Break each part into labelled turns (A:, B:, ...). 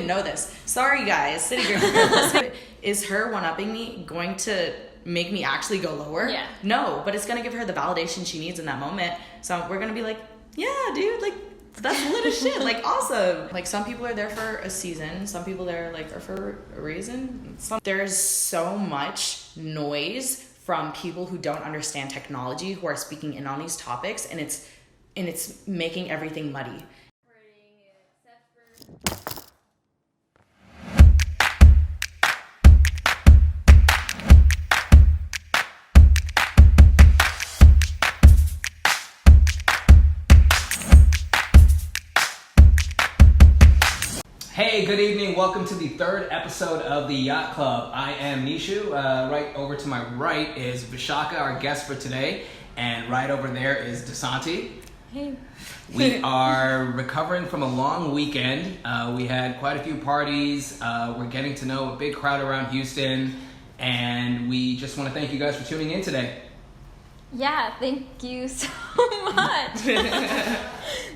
A: know this. Sorry, guys. Citigroup. Is her one-upping me going to make me actually go lower?
B: Yeah.
A: No, but it's going to give her the validation she needs in that moment. So we're going to be like, yeah, dude, like, that's lit as shit. Like, awesome. Like, some people are there for a season. Some people there, like, are for a reason. There's so much noise from people who don't understand technology, who are speaking in on these topics, and it's making everything muddy.
C: Hey, good evening. Welcome to the third episode of the Yacht Club. I am Nishu. Right over to my right is Vishaka, our guest for today. And right over there is Desanti.
B: Hey.
C: We are recovering from a long weekend. We had quite a few parties. We're getting to know a big crowd around Houston. And we just want to thank you guys for tuning in today.
B: Yeah, thank you so much.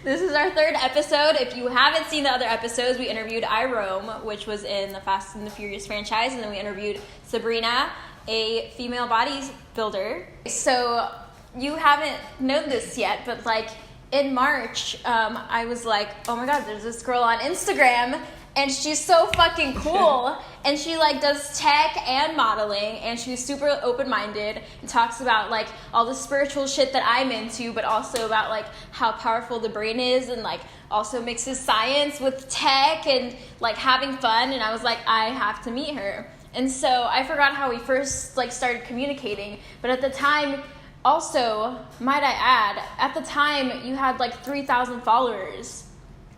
B: This is our third episode. If you haven't seen the other episodes, we interviewed Irome, which was in the Fast and the Furious franchise, and then we interviewed Sabrina, a female bodybuilder. So you haven't known this yet, but like in March, I was like, oh my God, there's this girl on Instagram, and she's so fucking cool. And she like does tech and modeling, and she's super open-minded and talks about like all the spiritual shit that I'm into, but also about like how powerful the brain is, and like also mixes science with tech and like having fun. And I was like, I have to meet her. And so I forgot how we first like started communicating, but at the time, also, might I add, at the time you had like 3,000 followers.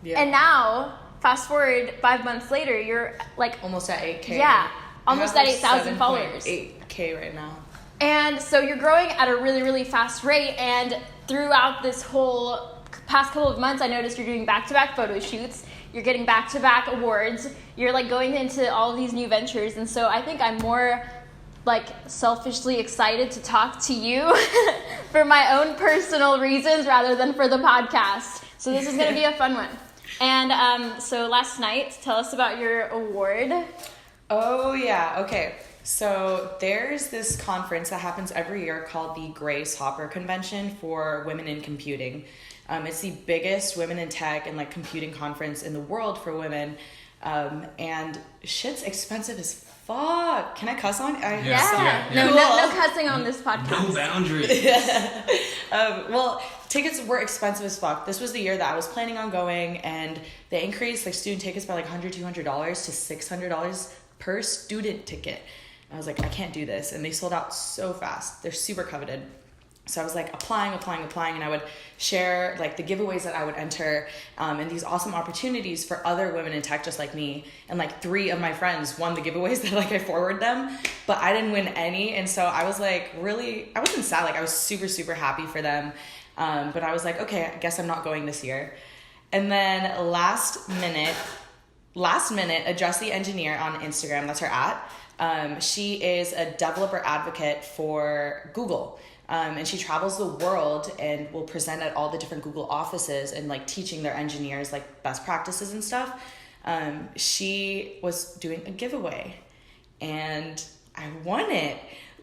B: Yeah. And now, fast forward 5 months later, you're like
A: almost at 8K.
B: Yeah, almost at 8,000 followers.
A: 8K right now.
B: And so you're growing at a really, really fast rate. And throughout this whole past couple of months, I noticed you're doing back-to-back photo shoots. You're getting back-to-back awards. You're like going into all of these new ventures. And so I think I'm more like selfishly excited to talk to you for my own personal reasons rather than for the podcast. So this is going to be a fun one. And so last night, tell us about your award.
A: Oh, yeah. Okay. So there's this conference that happens every year called the Grace Hopper Convention for Women in Computing. It's the biggest women in tech and like computing conference in the world for women. And shit's expensive as fuck. Can I cuss on?
B: Yeah. No cussing on this podcast.
C: No boundaries.
A: Well, tickets were expensive as fuck. This was the year that I was planning on going, and they increased like student tickets by like $100, $200 to $600 per student ticket. I was like, I can't do this. And they sold out so fast. They're super coveted. So I was like applying, and I would share like the giveaways that I would enter, and these awesome opportunities for other women in tech just like me. And like 3 of my friends won the giveaways that like I forwarded them, but I didn't win any. And so I was like really, I wasn't sad. Like I was super, super happy for them. But I was like, okay, I guess I'm not going this year. And then last minute, a Jessie engineer on Instagram, that's her at. She is a developer advocate for Google. And she travels the world and will present at all the different Google offices and like teaching their engineers like best practices and stuff. She was doing a giveaway and I won it.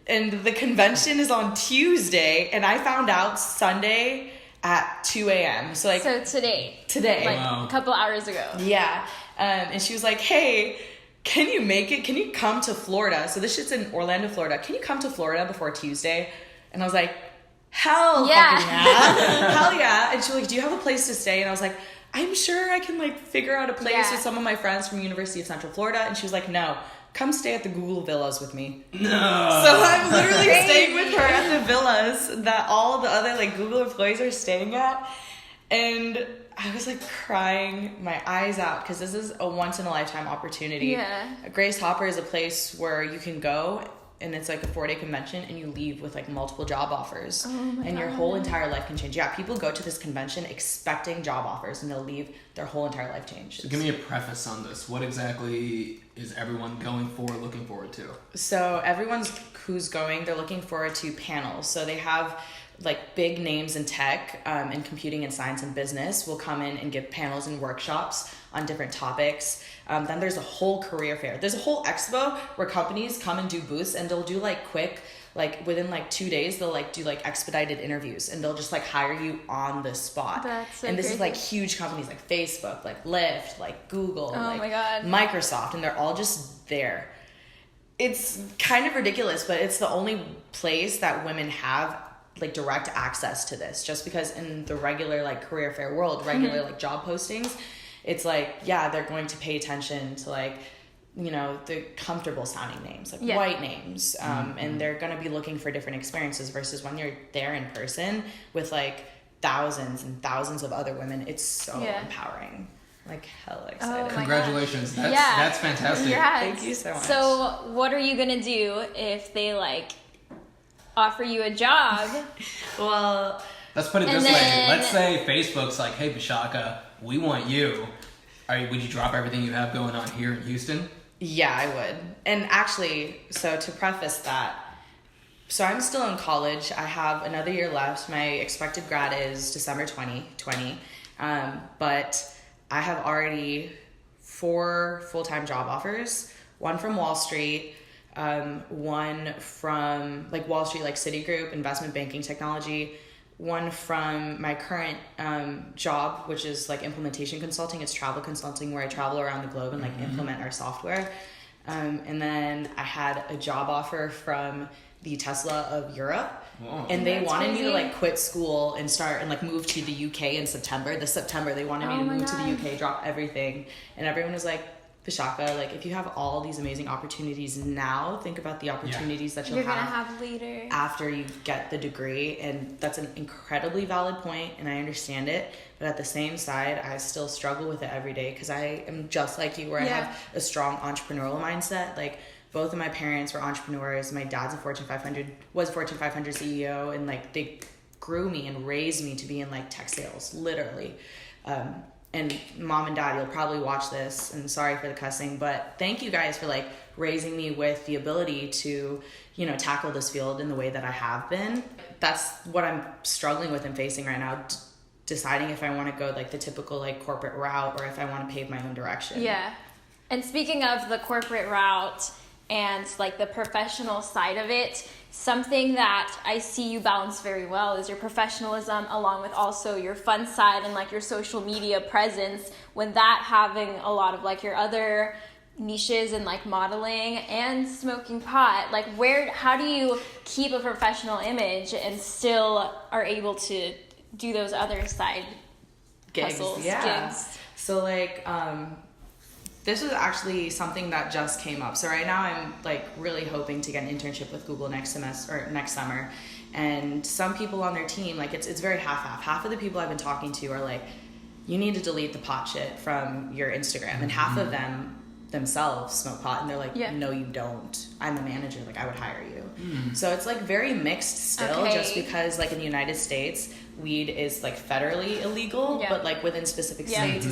A: And the convention is on Tuesday, and I found out Sunday at 2 a.m. So today.
B: Like
C: wow.
B: A couple hours ago.
A: Yeah. And she was like, hey, can you make it? Can you come to Florida? So this shit's in Orlando, Florida. Can you come to Florida before Tuesday? And I was like, hell
B: yeah.
A: Fucking yeah. Hell yeah. And she was like, do you have a place to stay? And I was like, I'm sure I can like figure out a place with some of my friends from University of Central Florida. And she was like, no, come stay at the Google villas with me.
C: No.
A: So I'm literally staying with her at the villas that all the other like Google employees are staying at. And I was like crying my eyes out because this is a once in a lifetime opportunity.
B: Yeah.
A: Grace Hopper is a place where you can go and it's like a 4-day convention and you leave with like multiple job offers.
B: Oh my
A: and
B: God.
A: Your whole entire life can change. Yeah, people go to this convention expecting job offers and they'll leave, their whole entire life changed.
C: So give me a preface on this. What exactly is everyone going for, looking forward to?
A: So everyone who's going, they're looking forward to panels. So they have like big names in tech and computing and science and business will come in and give panels and workshops on different topics. Then there's a whole career fair. There's a whole expo where companies come and do booths, and they'll do like quick, like within like 2 days, they'll like do like expedited interviews, and they'll just like hire you on the spot.
B: That's so
A: and this
B: crazy.
A: is like huge companies like Facebook, like Lyft, like Google, like
B: my God.
A: Microsoft, and they're all just there. It's kind of ridiculous, but it's the only place that women have like direct access to this, just because in the regular like career fair world, regular like job postings, it's like, yeah, they're going to pay attention to like, you know, the comfortable sounding names, like white names, and they're going to be looking for different experiences versus when you're there in person with like thousands and thousands of other women. It's so empowering. Like hella excited.
B: my
C: Congratulations. That's fantastic.
B: Yeah.
A: Thank you so much.
B: So what are you going to do if they like offer you a job?
A: Well,
C: Let's put it
B: And
C: this way.
B: then-
C: Let's say Facebook's like, hey, Vishaka, we want you. Would you drop everything you have going on here in Houston?
A: yeah, I would. And actually, so to preface that, so I'm still in college. I have another year left. My expected grad is December 2020. But I have already 4 full-time job offers, one from Wall Street, one from like Wall Street, like Citigroup, investment banking technology, one from my current job, which is like implementation consulting. It's travel consulting where I travel around the globe and like implement our software. And then I had a job offer from the Tesla of Europe.
C: Whoa.
A: And they
B: That's
A: wanted me
B: crazy.
A: to like quit school and start and like move to the UK in September. This September, they wanted me to
B: my
A: move to the
B: God.
A: UK, drop everything. And everyone was like, Vishaka, like if you have all these amazing opportunities now, think about the opportunities that you'll
B: You're going to have later.
A: after you get the degree. And that's an incredibly valid point, and I understand it. But at the same side, I still struggle with it every day because I am just like you, where I have a strong entrepreneurial mindset. Like both of my parents were entrepreneurs. My dad's a Fortune 500 CEO, and like they grew me and raised me to be in like tech sales, literally. And mom and dad, you'll probably watch this, and sorry for the cussing, but thank you guys for like raising me with the ability to, you know, tackle this field in the way that I have been. That's what I'm struggling with and facing right now, deciding if I want to go like the typical like corporate route or if I want to pave my own direction.
B: Yeah. And speaking of the corporate route and like the professional side of it, something that I see you balance very well is your professionalism along with also your fun side and like your social media presence, when that having a lot of like your other niches and like modeling and smoking pot. Like how do you keep a professional image and still are able to do those other side
A: gigs.
B: hustles,
A: Yeah.
B: gigs?
A: So like, this was actually something that just came up. So right now I'm like really hoping to get an internship with Google next summer. And some people on their team, like it's very half-half. Half of the people I've been talking to are like, you need to delete the pot shit from your Instagram. And half of them themselves smoke pot, and they're like, no, you don't. I'm a manager, like I would hire you. So it's like very mixed still, just because like in the United States, weed is like federally illegal, but like within specific states,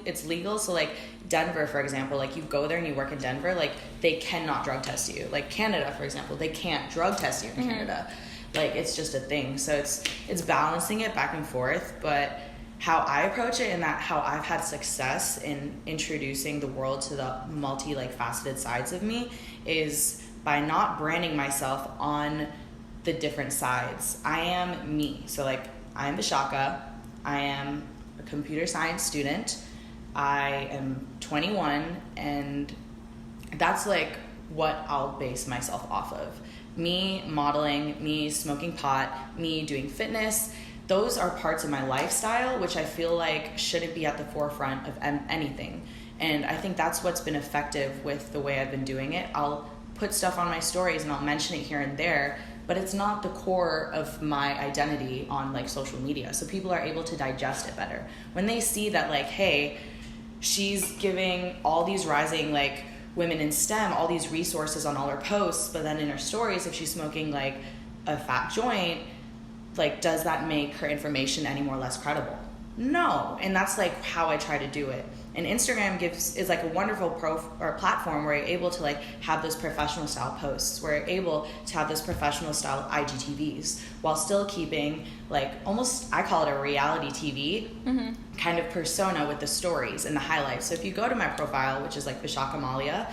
A: it's legal. So like Denver, for example, like you go there and you work in Denver, like they cannot drug test you. Like Canada, for example, they can't drug test you in Canada. Like it's just a thing. So it's balancing it back and forth, but how I approach it and how I've had success in introducing the world to the multi like faceted sides of me is by not branding myself on the different sides. I am me. So like I'm Vishaka. I am a computer science student. I am 21, and that's like what I'll base myself off of. Me modeling, me smoking pot, me doing fitness. Those are parts of my lifestyle, which I feel like shouldn't be at the forefront of anything. And I think that's what's been effective with the way I've been doing it. I'll put stuff on my stories and I'll mention it here and there, but it's not the core of my identity on like social media. So people are able to digest it better. When they see that like, hey, she's giving all these rising like women in STEM all these resources on all her posts, but then in her stories, if she's smoking like a fat joint, like does that make her information any more less credible? No. And that's like how I try to do it. And Instagram is like a wonderful platform where you're able to like have those professional style posts, where you're able to have those professional style IGTVs while still keeping like almost, I call it a reality TV kind of persona with the stories and the highlights. So if you go to my profile, which is like Vishaka Malia,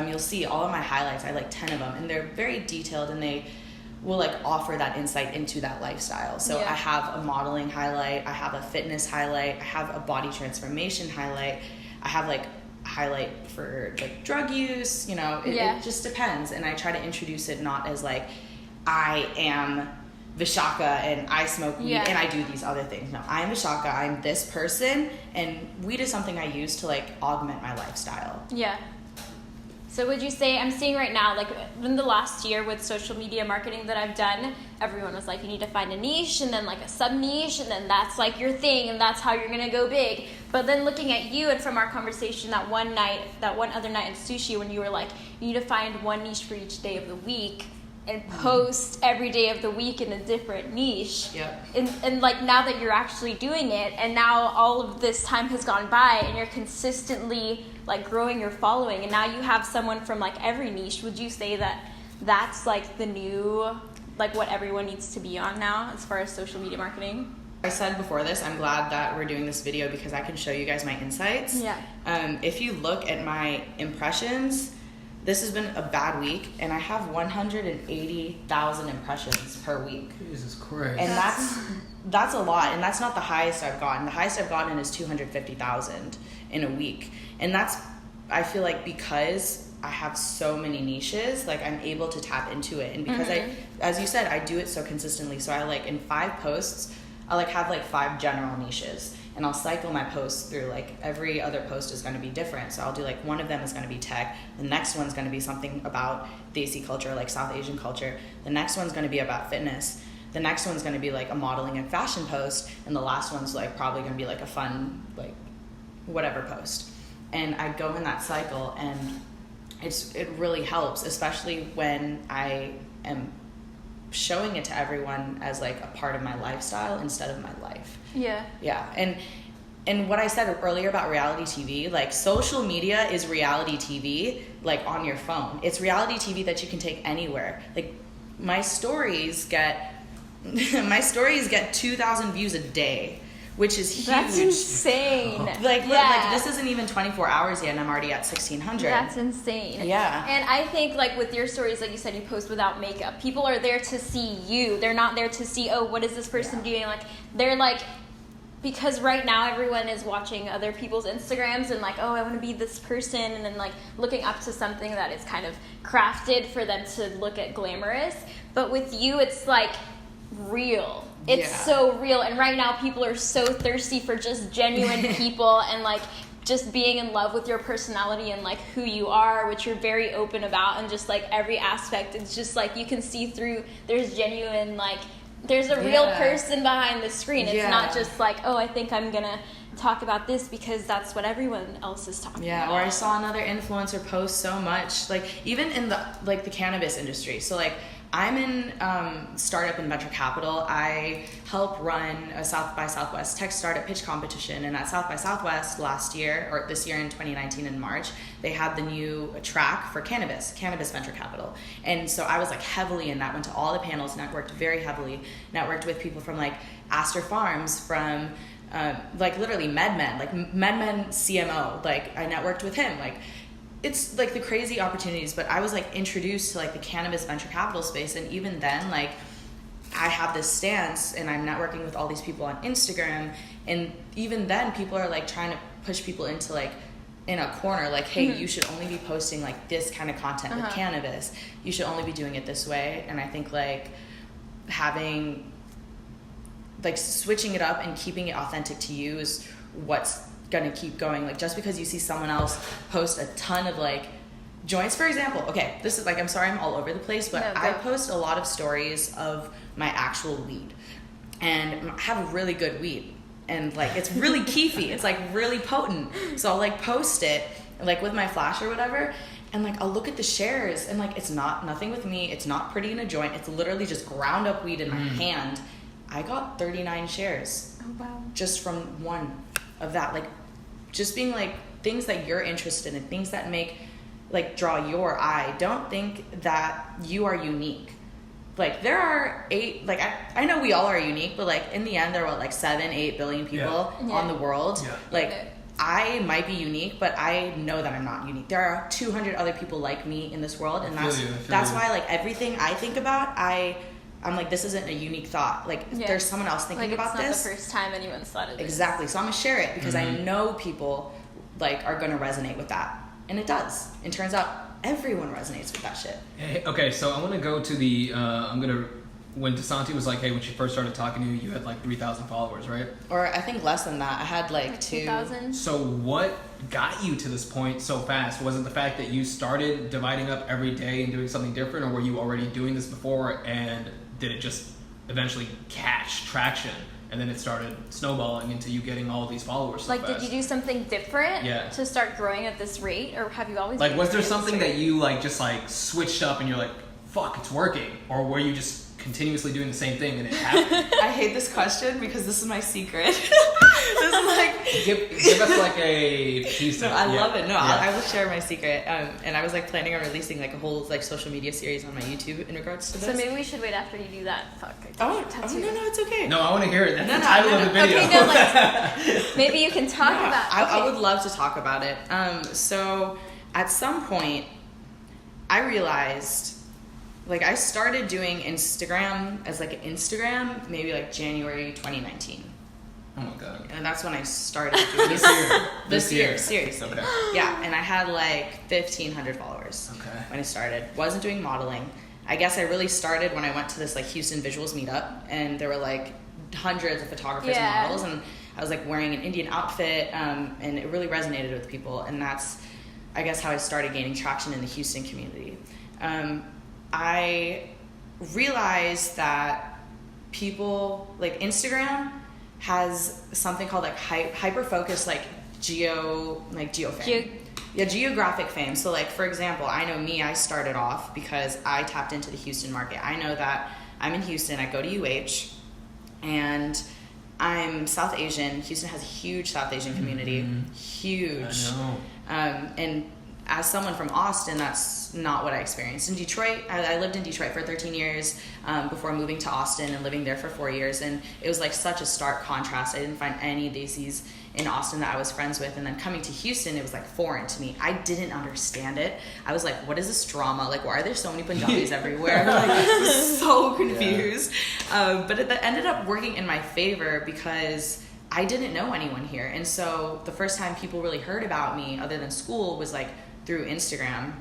A: you'll see all of my highlights. I like 10 of them, and they're very detailed, and they will like offer that insight into that lifestyle. So I have a modeling highlight, I have a fitness highlight, I have a body transformation highlight, I have like a highlight for like drug use, you know, it just depends. And I try to introduce it not as like, I am Vishaka and I smoke weed and I do these other things. No, I am Vishaka, I'm this person, and weed is something I use to like augment my lifestyle.
B: Yeah. So would you say, I'm seeing right now, like in the last year with social media marketing that I've done, everyone was like, you need to find a niche and then like a sub niche, and then that's like your thing and that's how you're going to go big. But then looking at you, and from our conversation that one other night in sushi, when you were like, you need to find one niche for each day of the week and post every day of the week in a different niche.
A: Yep.
B: And like now that you're actually doing it, and now all of this time has gone by and you're consistently like growing your following, and now you have someone from like every niche, would you say that that's like the new, like what everyone needs to be on now as far as social media marketing?
A: I said before this, I'm glad that we're doing this video because I can show you guys my insights.
B: Yeah.
A: If you look at my impressions, this has been a bad week, and I have 180,000 impressions per week.
C: Jesus Christ.
A: And that's a lot, and that's not the highest I've gotten. The highest I've gotten is 250,000 in a week. And that's, I feel like, because I have so many niches, like I'm able to tap into it. And because as you said, I do it so consistently. So I like in 5 posts, I like have like 5 general niches, and I'll cycle my posts through, like every other post is going to be different. So I'll do like one of them is going to be tech, the next one's going to be something about Desi culture, like South Asian culture, the next one's going to be about fitness, the next one's going to be like a modeling and fashion post, and the last one's like probably going to be like a fun like whatever post. And I go in that cycle, and it really helps, especially when I am showing it to everyone as like a part of my lifestyle instead of my life. Yeah. And what I said earlier about reality TV, like social media is reality TV, like on your phone. It's reality TV that you can take anywhere. Like my stories get 2,000 views a day, which is huge.
B: That's insane.
A: Like this isn't even 24 hours yet, and I'm already at 1,600.
B: That's insane.
A: Yeah.
B: And I think like with your stories, like you said, you post without makeup. People are there to see you. They're not there to see, oh, what is this person doing? Like they're like, because right now everyone is watching other people's Instagrams and like, oh, I want to be this person, and then like looking up to something that is kind of crafted for them to look at glamorous. But with you, it's like real. It's so real. And right now people are so thirsty for just genuine people and like just being in love with your personality and like who you are, which you're very open about, and just like every aspect. It's just like you can see through, there's genuine, like there's a real person behind the screen. It's not just like, oh, I think I'm gonna talk about this because that's what everyone else is talking about.
A: Or I saw another influencer post so much, like even in the like the cannabis industry. So like I'm in startup and venture capital. I help run a South by Southwest tech startup pitch competition, and at South by Southwest last year, or this year in 2019 in March, they had the new track for cannabis venture capital. And so I was like heavily in that, went to all the panels, networked very heavily, networked with people from like Astor Farms, from like literally MedMen, like MedMen CMO, like I networked with him, like it's like the crazy opportunities. But I was like introduced to like the cannabis venture capital space, and even then like I have this stance and I'm networking with all these people on Instagram, and even then people are like trying to push people into like in a corner, like, hey, you should only be posting like this kind of content with cannabis, you should only be doing it this way. And I think like having like switching it up and keeping it authentic to you is what's gonna keep going. Like just because you see someone else post a ton of like joints, for example, okay, this is like, I'm sorry I'm all over the place, but I post a lot of stories of my actual weed, and I have really good weed, and like it's really keefy, it's like really potent. So I'll like post it like with my flash or whatever, and like I'll look at the shares, and like it's nothing with me, it's not pretty in a joint, it's literally just ground up weed in my hand. I got 39 shares.
B: Oh wow.
A: Just from one of that, like just being like things that you're interested in, things that make like draw your eye. Don't think that you are unique. Like there are 8, like I know we all are unique, but like in the end there are like 7-8 billion people on the world. Like I might be unique, but I know that I'm not unique. There are 200 other people like me in this world, and that's why like everything I think about, I'm like, this isn't a unique thought. Like there's someone else thinking about this.
B: It's not the first time anyone's thought of this.
A: Exactly. So I'm gonna share it because I know people like are gonna resonate with that, and it does. It turns out everyone resonates with that shit.
C: Hey, okay, so I want to go to the. When DeSanti was like, hey, when she first started talking to you, you had like 3,000 followers, right?
A: Or I think less than that. I had like
B: 2,000.
C: So what got you to this point so fast? Was it the fact that you started dividing up every day and doing something different, or were you already doing this before, and did it just eventually catch traction? And then it started snowballing into you getting all of these followers so fast.
B: Did you do something different to start growing at this rate? Or have you always
C: like, was there something that you like just like switched up and you're like, fuck, it's working? Or were you just continuously doing the same thing and it happened?
A: I hate this question because this is my secret. This is like
C: give us like a piece of it.
A: I love it. No, I will share my secret. And I was like planning on releasing like a whole like social media series on my YouTube in regards to this.
B: So maybe we should wait after you do that. Fuck.
A: No, it's okay.
C: No, I want to hear it. That's the title of the video.
B: Okay, no, maybe you can talk about.
A: I would love to talk about it. So at some point, I realized. Like, I started doing Instagram as, like, an Instagram maybe, like, January 2019.
C: Oh, my God.
A: And that's when I started doing this year, seriously.
C: Okay.
A: Yeah, and I had, like, 1,500 followers when I started. Wasn't doing modeling. I guess I really started when I went to this, like, Houston Visuals meetup, and there were, like, hundreds of photographers and models, and I was, like, wearing an Indian outfit, and it really resonated with people, and that's, I guess, how I started gaining traction in the Houston community. I realized that people, like Instagram has something called like hyper focused like geofame. Geographic fame. So like, for example, I know me, I started off because I tapped into the Houston market. I know that I'm in Houston, I go to UH, and I'm South Asian. Houston has a huge South Asian community. Huge.
C: I know.
A: And as someone from Austin, that's not what I experienced. In Detroit, I lived in Detroit for 13 years before moving to Austin and living there for 4 years. And it was like such a stark contrast. I didn't find any Daisies in Austin that I was friends with. And then coming to Houston, it was like foreign to me. I didn't understand it. I was like, what is this drama? Like, why are there so many Punjabis everywhere? Like, I was so confused. But it ended up working in my favor because I didn't know anyone here. And so the first time people really heard about me other than school was like through Instagram.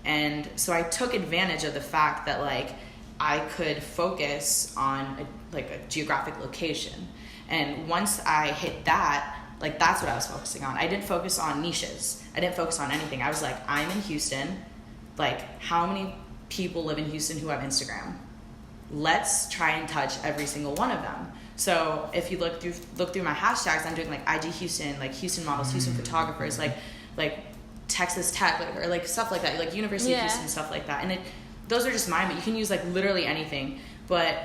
A: And so I took advantage of the fact that like I could focus on a geographic location. And once I hit that, like that's what I was focusing on. I didn't focus on niches. I didn't focus on anything. I was like, I'm in Houston. Like, how many people live in Houston who have Instagram? Let's try and touch every single one of them. So if you look through my hashtags, I'm doing like IG Houston, like Houston models, Houston photographers, like Texas Tech, or like stuff like that, like University of Houston, stuff like that. And those are just mine, but you can use like literally anything. But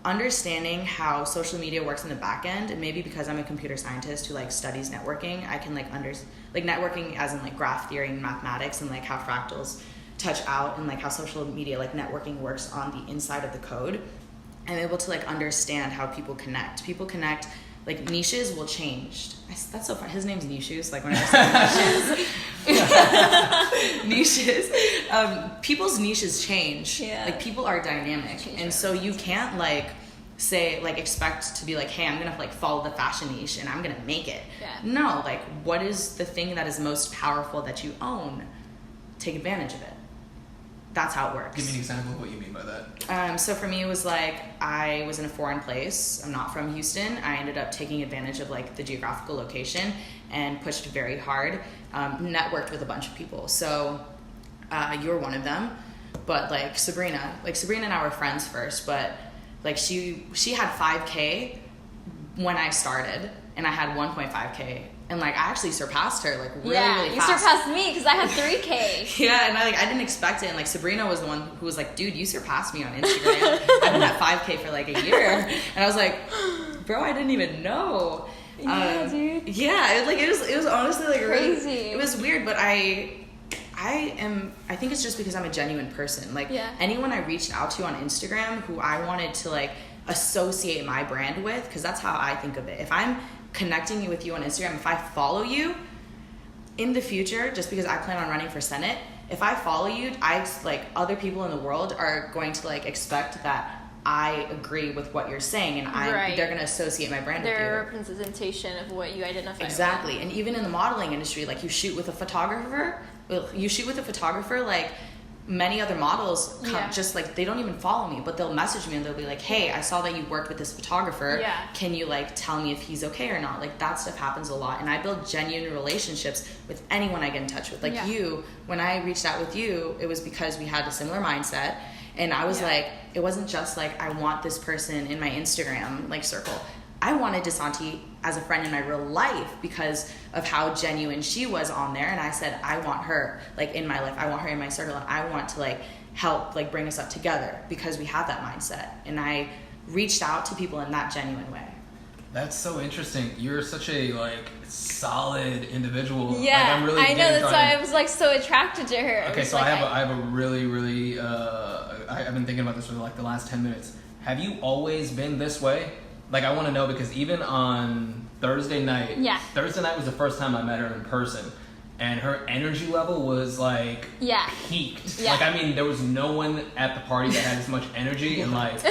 A: understanding how social media works in the back end, and maybe because I'm a computer scientist who like studies networking, I can like networking as in like graph theory and mathematics, and like how fractals touch out, and like how social media like networking works on the inside of the code. I'm able to like understand how people connect. Like niches will change. That's so fun. His name's Nishu, so like when I say niches, people's niches change.
B: Yeah.
A: Like people are dynamic, and so you can't like say like expect to be like, hey, I'm gonna like follow the fashion niche and I'm gonna make it.
B: Yeah.
A: No, like what is the thing that is most powerful that you own? Take advantage of it. That's how it works.
C: Give me an example of what you mean by that.
A: So for me, it was like I was in a foreign place. I'm not from Houston. I ended up taking advantage of like the geographical location and pushed very hard. Networked with a bunch of people. So you're one of them. But like Sabrina and I were friends first. But like she had 5K when I started, and I had 1.5K. And like I actually surpassed her like really fast.
B: You surpassed me because I have 3K.
A: Yeah, and I didn't expect it. And like Sabrina was the one who was like, dude, you surpassed me on Instagram. I've been at 5K for like a year. And I was like, bro, I didn't even know.
B: Yeah, dude.
A: Yeah, it was honestly like
B: Crazy.
A: really, it was weird, but I think it's just because I'm a genuine person. Like anyone I reached out to on Instagram who I wanted to like associate my brand with, because that's how I think of it. If I'm connecting with you on Instagram, if I follow you in the future, just because I plan on running for Senate, if I follow you, like other people in the world are going to like expect that I agree with what you're saying, and they're going to associate my brand with you.
B: They're a representation of what you identify
A: exactly
B: with.
A: And even in the modeling industry, like you shoot with a photographer, like many other models just like they don't even follow me, but they'll message me and they'll be like, hey, I saw that you worked with this photographer, can you like tell me if he's okay or not? Like that stuff happens a lot, and I build genuine relationships with anyone I get in touch with. Like you, when I reached out with you, it was because we had a similar mindset. And I was like, it wasn't just like I want this person in my Instagram like circle. I wanted DeSanti as a friend in my real life because of how genuine she was on there. And I said, I want her like in my life. I want her in my circle, and I want to like help like bring us up together because we have that mindset. And I reached out to people in that genuine way.
C: That's so interesting. You're such a like solid individual.
B: Yeah,
C: like, I'm really
B: I know. That's why I was like so attracted to her.
C: Okay, so
B: like,
C: I have a really I've been thinking about this for like the last 10 minutes. Have you always been this way? Like I want to know, because even on Thursday night was the first time I met her in person, and her energy level was like peaked. Like I mean, there was no one at the party that had as much energy and like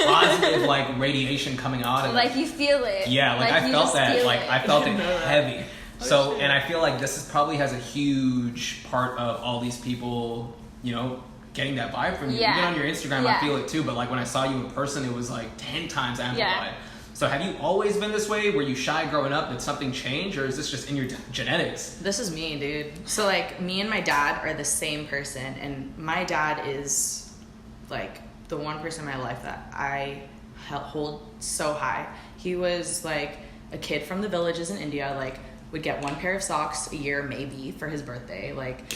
C: positive like radiation coming out of it.
B: Like you feel it.
C: Yeah, like I felt that. Like I felt it heavy. So, and I feel like this probably has a huge part of all these people, you know, getting that vibe from you. Even on your Instagram, I feel it too. But like when I saw you in person, it was like 10 times amplified. So have you always been this way? Were you shy growing up? Did something change, or is this just in your genetics?
A: This is me, dude. So like me and my dad are the same person, and my dad is like the one person in my life that I hold so high. He was like a kid from the villages in India, like would get one pair of socks a year maybe for his birthday. Like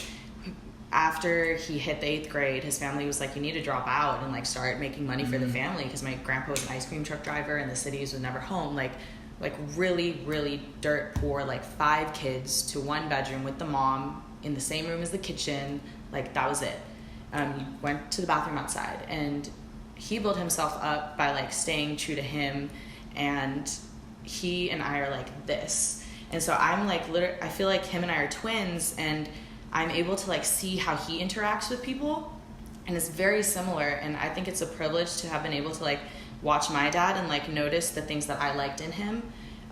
A: after he hit the 8th grade, his family was like, you need to drop out and like start making money for the family, because my grandpa was an ice cream truck driver and the cities was never home. Like really, really dirt poor, like 5 kids to 1 bedroom with the mom in the same room as the kitchen. Like that was it. He went to the bathroom outside, and he built himself up by like staying true to him, and he and I are like this. And so I'm like I feel like him and I are twins, and I'm able to like see how he interacts with people, and it's very similar. And I think it's a privilege to have been able to like watch my dad and like notice the things that I liked in him,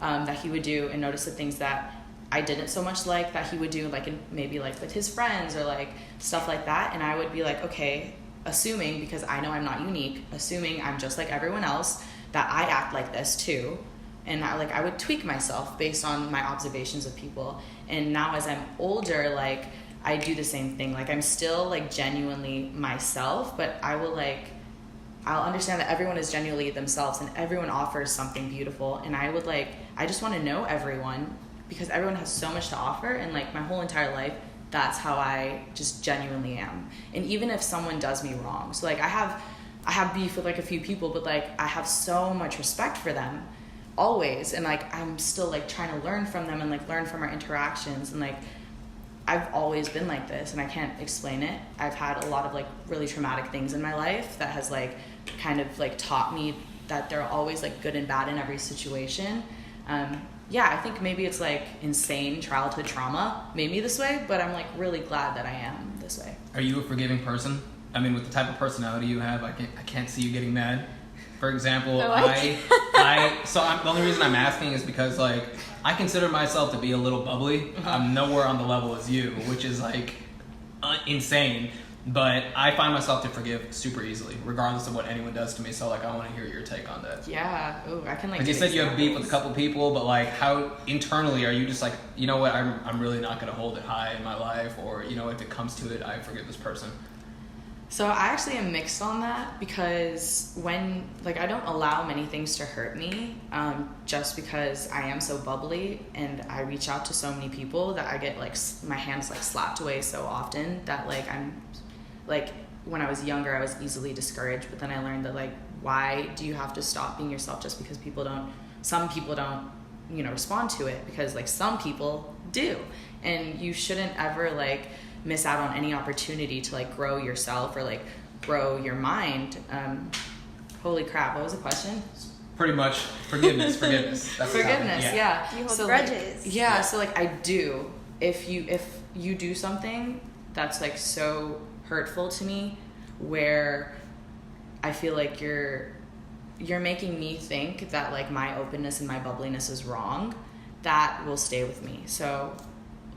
A: that he would do, and notice the things that I didn't so much like that he would do, like maybe like with his friends or like stuff like that. And I would be like, okay, assuming, because I know I'm not unique, assuming I'm just like everyone else, that I act like this too. And I would tweak myself based on my observations of people. And now as I'm older, like I do the same thing. Like I'm still like genuinely myself, but I'll understand that everyone is genuinely themselves and everyone offers something beautiful. And I just want to know everyone, because everyone has so much to offer. And like my whole entire life, that's how I just genuinely am. And even if someone does me wrong, so like I have beef with like a few people, but like I have so much respect for them always. And like I'm still like trying to learn from them and like learn from our interactions. And like I've always been like this, and I can't explain it. I've had a lot of like really traumatic things in my life that has like kind of like taught me that there are always like good and bad in every situation. I think maybe it's like insane childhood trauma made me this way, but I'm like really glad that I am this way.
C: Are you a forgiving person? I mean, with the type of personality you have, I can't see you getting mad. For example, the only reason I'm asking is because like I consider myself to be a little bubbly. I'm nowhere on the level as you, which is like insane. But I find myself to forgive super easily, regardless of what anyone does to me. So like, I want to hear your take on that.
A: Yeah. Ooh, I can like.
C: Like you said, you have beef with a couple people, but like, how internally are you just like, you know what? I'm really not going to hold it high in my life, or you know, if it comes to it, I forgive this person.
A: So I actually am mixed on that, because when like I don't allow many things to hurt me, just because I am so bubbly and I reach out to so many people that I get like my hands like slapped away so often that like I'm like when I was younger I was easily discouraged, but then I learned that like why do you have to stop being yourself just because some people don't respond to it, because like some people do, and you shouldn't ever like miss out on any opportunity to like grow yourself or like grow your mind. Holy crap, what was the question?
C: Pretty much forgiveness. That's
A: Forgiveness, yeah.
B: You hold
A: So,
B: grudges.
A: Like, yeah, so like I do. If you do something that's like so hurtful to me, where I feel like you're making me think that like my openness and my bubbliness is wrong, that will stay with me. So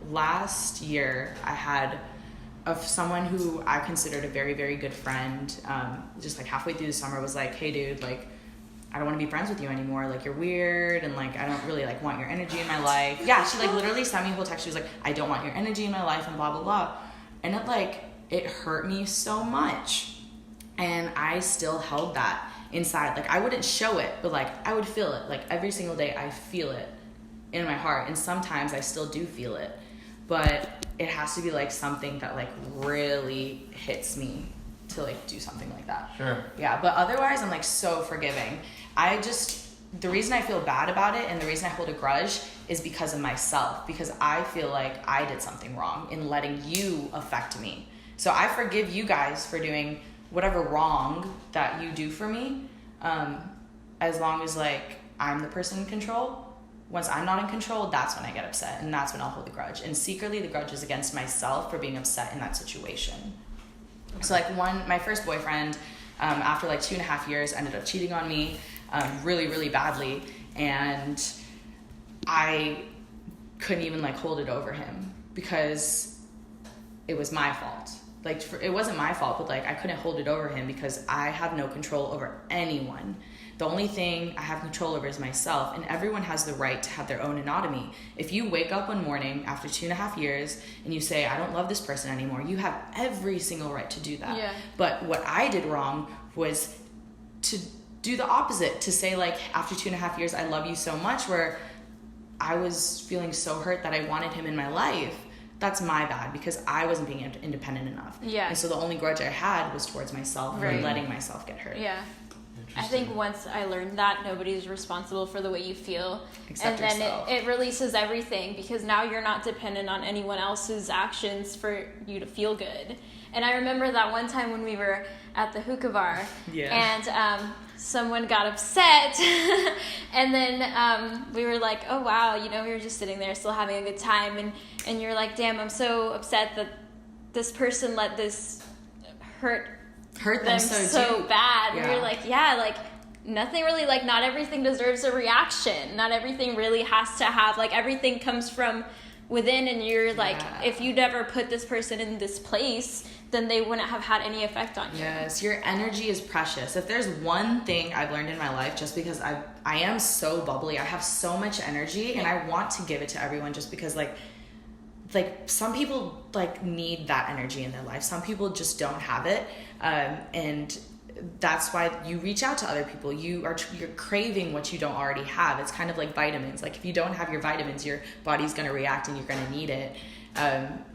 A: last year I had someone who I considered a very, very good friend, just like halfway through the summer was like, hey dude, like I don't want to be friends with you anymore. Like you're weird, and like I don't really like want your energy in my life. Yeah, she like literally sent me a whole text. She was like, I don't want your energy in my life, and blah blah blah. And it hurt me so much, and I still held that inside. Like I wouldn't show it, but like I would feel it. Like every single day I feel it in my heart, and sometimes I still do feel it, but it has to be like something that like really hits me to like do something like that.
C: Sure.
A: Yeah, but otherwise I'm like so forgiving. The reason I feel bad about it and the reason I hold a grudge is because of myself, because I feel like I did something wrong in letting you affect me. So I forgive you guys for doing whatever wrong that you do for me, as long as like I'm the person in control. Once I'm not in control, that's when I get upset, and that's when I'll hold the grudge. And secretly, the grudge is against myself for being upset in that situation. Okay. So like my first boyfriend, after like 2.5 years, ended up cheating on me really, really badly, and I couldn't even like hold it over him because it was my fault. Like it wasn't my fault, but like I couldn't hold it over him because I have no control over anyone. The only thing I have control over is myself, and everyone has the right to have their own anatomy. If you wake up one morning after 2.5 years and you say, I don't love this person anymore, you have every single right to do that.
B: Yeah.
A: But what I did wrong was to do the opposite, to say like after 2.5 years, I love you so much, where I was feeling so hurt that I wanted him in my life. That's my bad because I wasn't being independent enough.
B: Yeah.
A: And so the only grudge I had was towards myself for letting myself get hurt.
B: Yeah. I think once I learned that nobody's responsible for the way you feel,
A: Except
B: and then
A: yourself.
B: it releases everything, because now you're not dependent on anyone else's actions for you to feel good. And I remember that one time when we were at the hookah bar, and someone got upset, and then we were like, oh wow, we were just sitting there still having a good time, and you're like, damn, I'm so upset that this person let this hurt them so bad. Yeah. And you're like, yeah, like nothing really, like not everything deserves a reaction. Not everything really has to have, like everything comes from within, and you're like, if you never put this person in this place, then they wouldn't have had any effect on you.
A: Yes, your energy is precious. If there's one thing I've learned in my life, just because I am so bubbly, I have so much energy, and I want to give it to everyone, just because like some people like need that energy in their life. Some people just don't have it, and that's why you reach out to other people. You're craving what you don't already have. It's kind of like vitamins. Like if you don't have your vitamins, your body's going to react and you're going to need it.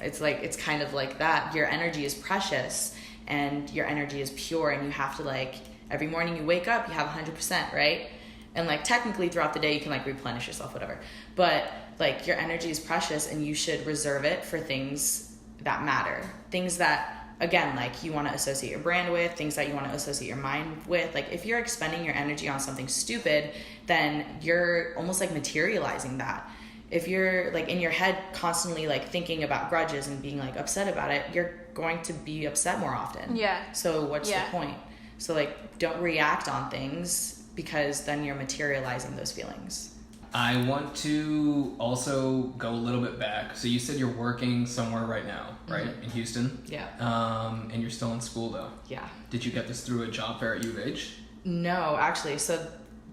A: It's kind of like that. Your energy is precious and your energy is pure, and you have to like every morning you wake up, you have 100%, right? And like technically throughout the day you can like replenish yourself, whatever. But like your energy is precious, and you should reserve it for things that matter. Things that, again, like you want to associate your brand with, things that you want to associate your mind with. Like if you're expending your energy on something stupid, then you're almost like materializing that. If you're like in your head constantly like thinking about grudges and being like upset about it, you're going to be upset more often.
B: Yeah.
A: So what's the point? So like don't react on things, because then you're materializing those feelings.
C: I want to also go a little bit back. So you said you're working somewhere right now, right? In Houston?
A: Yeah.
C: And you're still in school though?
A: Yeah.
C: Did you get this through a job fair at U of H?
A: No, actually. So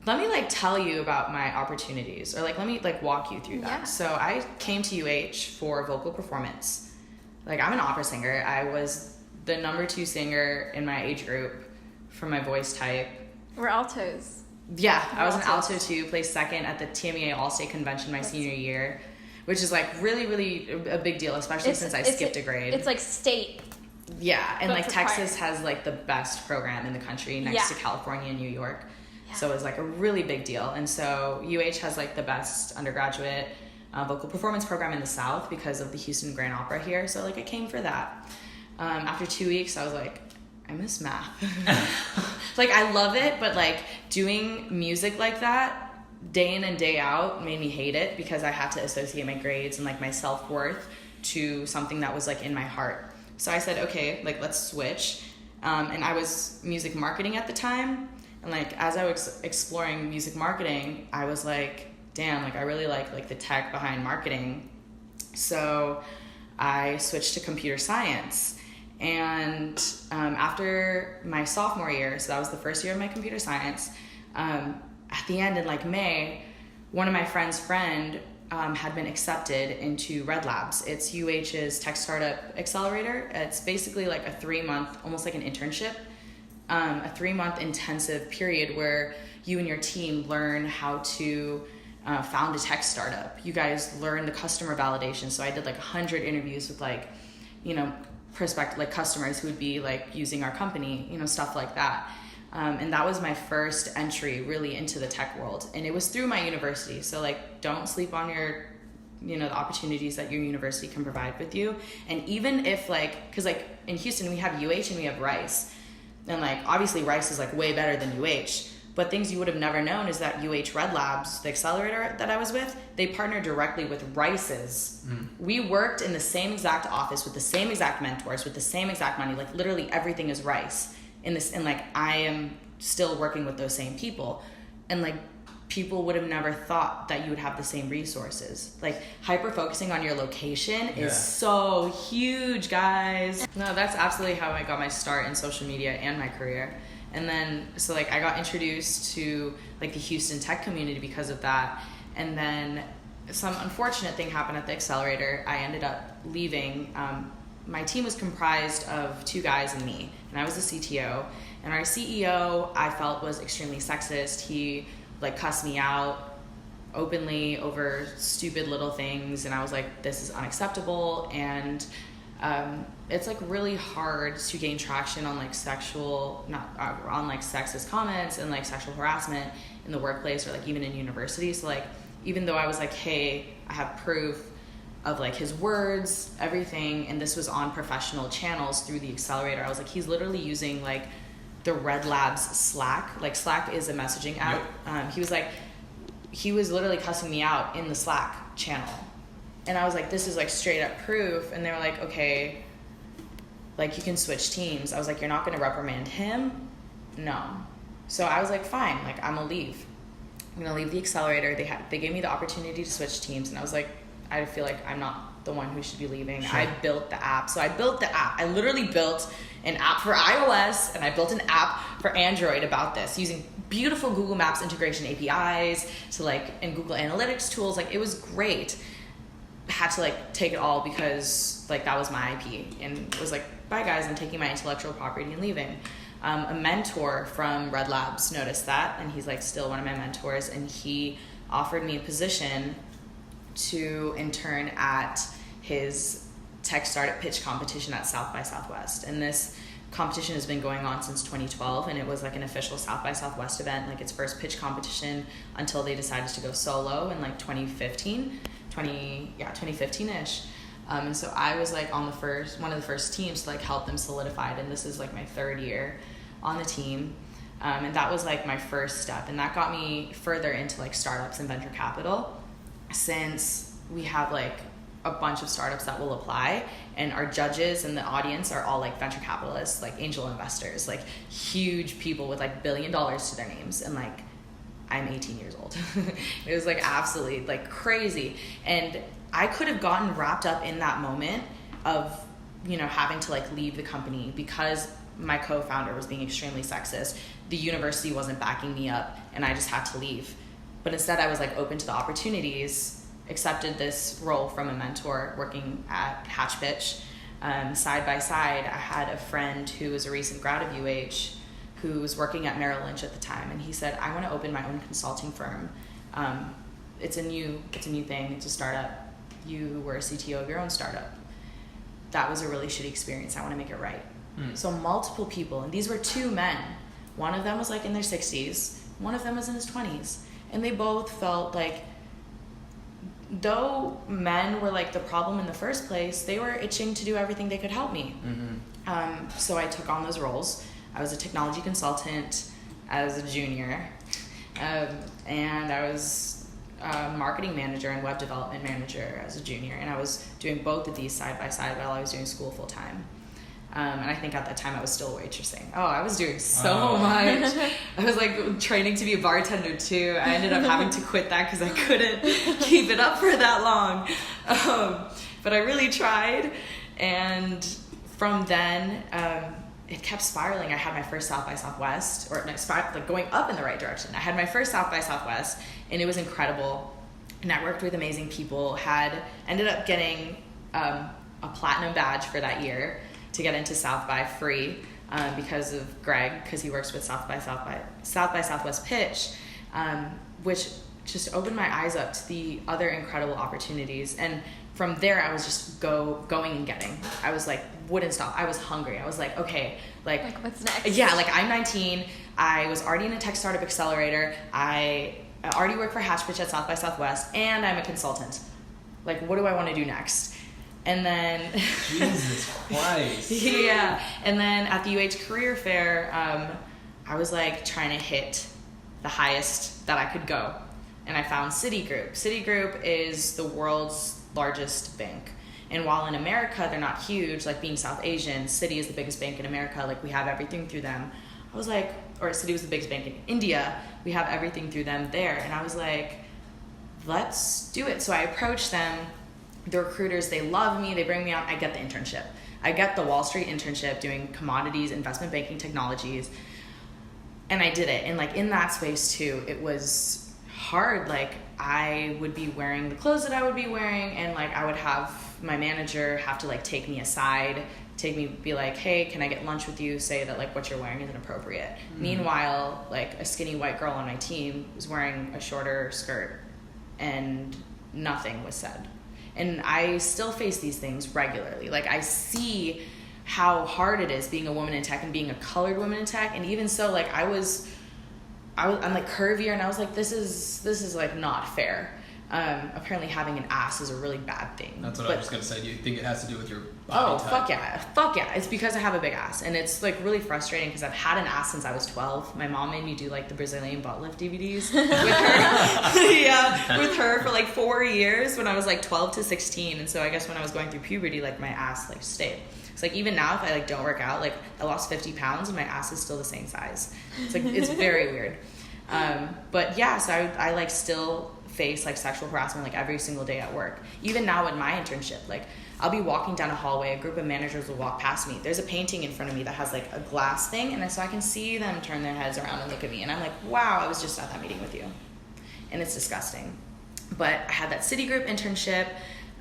A: let me like tell you about my opportunities, or like let me like walk you through that. Yeah. So I came to UH for vocal performance. Like I'm an opera singer. I was the number 2 singer in my age group for my voice type.
B: We're altos.
A: Yeah, I was an alto too, placed second at the TMEA All-State Convention my senior year, which is like really, really a big deal, especially since I skipped a grade.
B: It's like state.
A: Yeah, and like Texas has like the best program in the country next to California and New York. So it was like a really big deal. And so UH has like the best undergraduate vocal performance program in the South because of the Houston Grand Opera here. So like I came for that. After 2 weeks, I was like, I miss math. Like I love it, but like doing music like that day in and day out made me hate it because I had to associate my grades and like my self-worth to something that was like in my heart. So I said, okay, like let's switch. And I was music marketing at the time. And like as I was exploring music marketing, I was like, damn, like I really like the tech behind marketing. So I switched to computer science. And after my sophomore year, so that was the first year of my computer science, at the end in like May, one of my friend's friend had been accepted into Red Labs. It's UH's Tech Startup Accelerator. It's basically like a 3-month, almost like an internship, a 3-month intensive period where you and your team learn how to found a tech startup. You guys learn the customer validation. So I did like 100 interviews with like, you know, prospective like customers who would be like using our company, you know, stuff like that. And that was my first entry really into the tech world. And it was through my university. So like, don't sleep on your, you know, the opportunities that your university can provide with you. And even if like, cause like in Houston, we have UH and we have Rice. And like, obviously Rice is like way better than UH, but things you would have never known is that UH Red Labs, the accelerator that I was with, they partnered directly with Rice's. We worked in the same exact office with the same exact mentors, with the same exact money, like literally everything is Rice in this. And like, I am still working with those same people. And like, people would have never thought that you would have the same resources. Like hyper focusing on your location is so huge, guys. No, that's absolutely how I got my start in social media and my career. And then, so like I got introduced to like the Houston tech community because of that. And then some unfortunate thing happened at the accelerator. I ended up leaving. My team was comprised of 2 guys and me, and I was the CTO. And our CEO, I felt, was extremely sexist. He like cussed me out openly over stupid little things, and I was like, this is unacceptable. And it's like really hard to gain traction on like on like sexist comments and like sexual harassment in the workplace or like even in university. So like, even though I was like, hey, I have proof of like his words, everything, and this was on professional channels through the accelerator, I was like, he's literally using like the Red Labs Slack. Like Slack is a messaging app. Yep. He was literally cussing me out in the Slack channel. And I was like, this is like straight up proof. And they were like, okay, like you can switch teams. I was like, you're not going to reprimand him? No. So I was like, fine, like I'm gonna leave. I'm gonna leave the accelerator. They gave me the opportunity to switch teams. And I was like, I feel like I'm not the one who should be leaving. Sure. I built the app. So I built the app. I literally built an app for iOS and I built an app for Android about this using beautiful Google Maps integration APIs to like, and Google Analytics tools. Like it was great. Had to like take it all because like that was my IP, and it was like, bye guys, I'm taking my intellectual property and leaving. A mentor from Red Labs noticed that, and he's like still one of my mentors, and he offered me a position to intern at his tech startup pitch competition at South by Southwest. And this competition has been going on since 2012, and it was like an official South by Southwest event, like its first pitch competition until they decided to go solo in like 2015-ish. And so I was like on one of the first teams to like help them solidify it, and this is like my 3rd year on the team. And that was like my first step, and that got me further into like startups and venture capital, since we have like a bunch of startups that will apply, and our judges and the audience are all like venture capitalists, like angel investors, like huge people with like $1 billion to their names. And like, I'm 18 years old. It was like absolutely like crazy. And I could have gotten wrapped up in that moment of, you know, having to like leave the company because my co-founder was being extremely sexist. The university wasn't backing me up, and I just had to leave. But instead I was like open to the opportunities, accepted this role from a mentor working at Hatch Pitch. Side by side, I had a friend who was a recent grad of UH who was working at Merrill Lynch at the time, and he said, I want to open my own consulting firm. It's a new thing, it's a startup. You were a CTO of your own startup. That was a really shitty experience. I want to make it right. So multiple people, and these were 2 men. One of them was like in their 60s. One of them was in his 20s. And they both felt like, though men were like the problem in the first place, they were itching to do everything they could help me. So I took on those roles. I was a technology consultant as a junior, and I was a marketing manager and web development manager as a junior, and I was doing both of these side by side while I was doing school full time. And I think at that time I was still waitressing. Oh, I was doing so much. I was like training to be a bartender too. I ended up having to quit that because I couldn't keep it up for that long. But I really tried. And from then, it kept spiraling. I had my first South by Southwest, or like going up in the right direction. I had my first South by Southwest, and it was incredible. Networked with amazing people. Ended up getting a platinum badge for that year to get into South by free because of Greg, because he works with South by Southwest Pitch, which just opened my eyes up to the other incredible opportunities. And from there, I was just going and getting. I was like, wouldn't stop. I was hungry. I was like, okay, like
B: what's next?
A: Yeah, like I'm 19. I was already in a tech startup accelerator. I already work for Hatch Pitch at South by Southwest, and I'm a consultant. Like, what do I want to do next? And then
C: Jesus Christ.
A: Yeah. And then at the UH Career Fair, I was like trying to hit the highest that I could go. And I found Citigroup. Citigroup is the world's largest bank. And while in America they're not huge, like being South Asian, Citi is the biggest bank in America. Like we have everything through them. I was like, or Citi was the biggest bank in India. We have everything through them there. And I was like, let's do it. So I approached them. The recruiters, they love me, they bring me out, I get the internship. I get the Wall Street internship doing commodities, investment banking technologies, and I did it. And like in that space too, it was hard. Like I would be wearing the clothes that I would be wearing, and like I would have my manager have to like take me aside, be like, hey, can I get lunch with you? Say that like what you're wearing isn't appropriate. Meanwhile, like a skinny white girl on my team was wearing a shorter skirt and nothing was said. And I still face these things regularly. Like I see how hard it is being a woman in tech and being a colored woman in tech. And even so, like I'm like curvier, and I was like, this is like not fair. Apparently having an ass is a really bad thing.
C: That's what I was gonna say. Do you think it has to do with your body type?
A: Fuck yeah. It's because I have a big ass, and it's like really frustrating because I've had an ass since I was 12. My mom made me do like the Brazilian butt lift DVDs with her. Yeah, with her for like 4 years when I was like 12 to 16. And so I guess when I was going through puberty, like my ass like stayed. It's like even now if I like don't work out, like I lost 50 pounds and my ass is still the same size. It's like it's very weird. But yeah, so I like still face like sexual harassment like every single day at work. Even now in my internship, like I'll be walking down a hallway, a group of managers will walk past me. There's a painting in front of me that has like a glass thing, and so I can see them turn their heads around and look at me, and I'm like, wow, I was just at that meeting with you. And it's disgusting. But I had that Citigroup internship.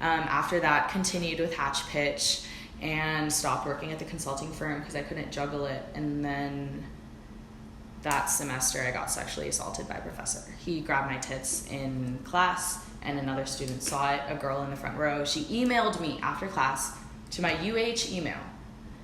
A: After that, continued with Hatch Pitch and stopped working at the consulting firm because I couldn't juggle it. And then that semester I got sexually assaulted by a professor. He grabbed my tits in class, and another student saw it, a girl in the front row. She emailed me after class to my UH email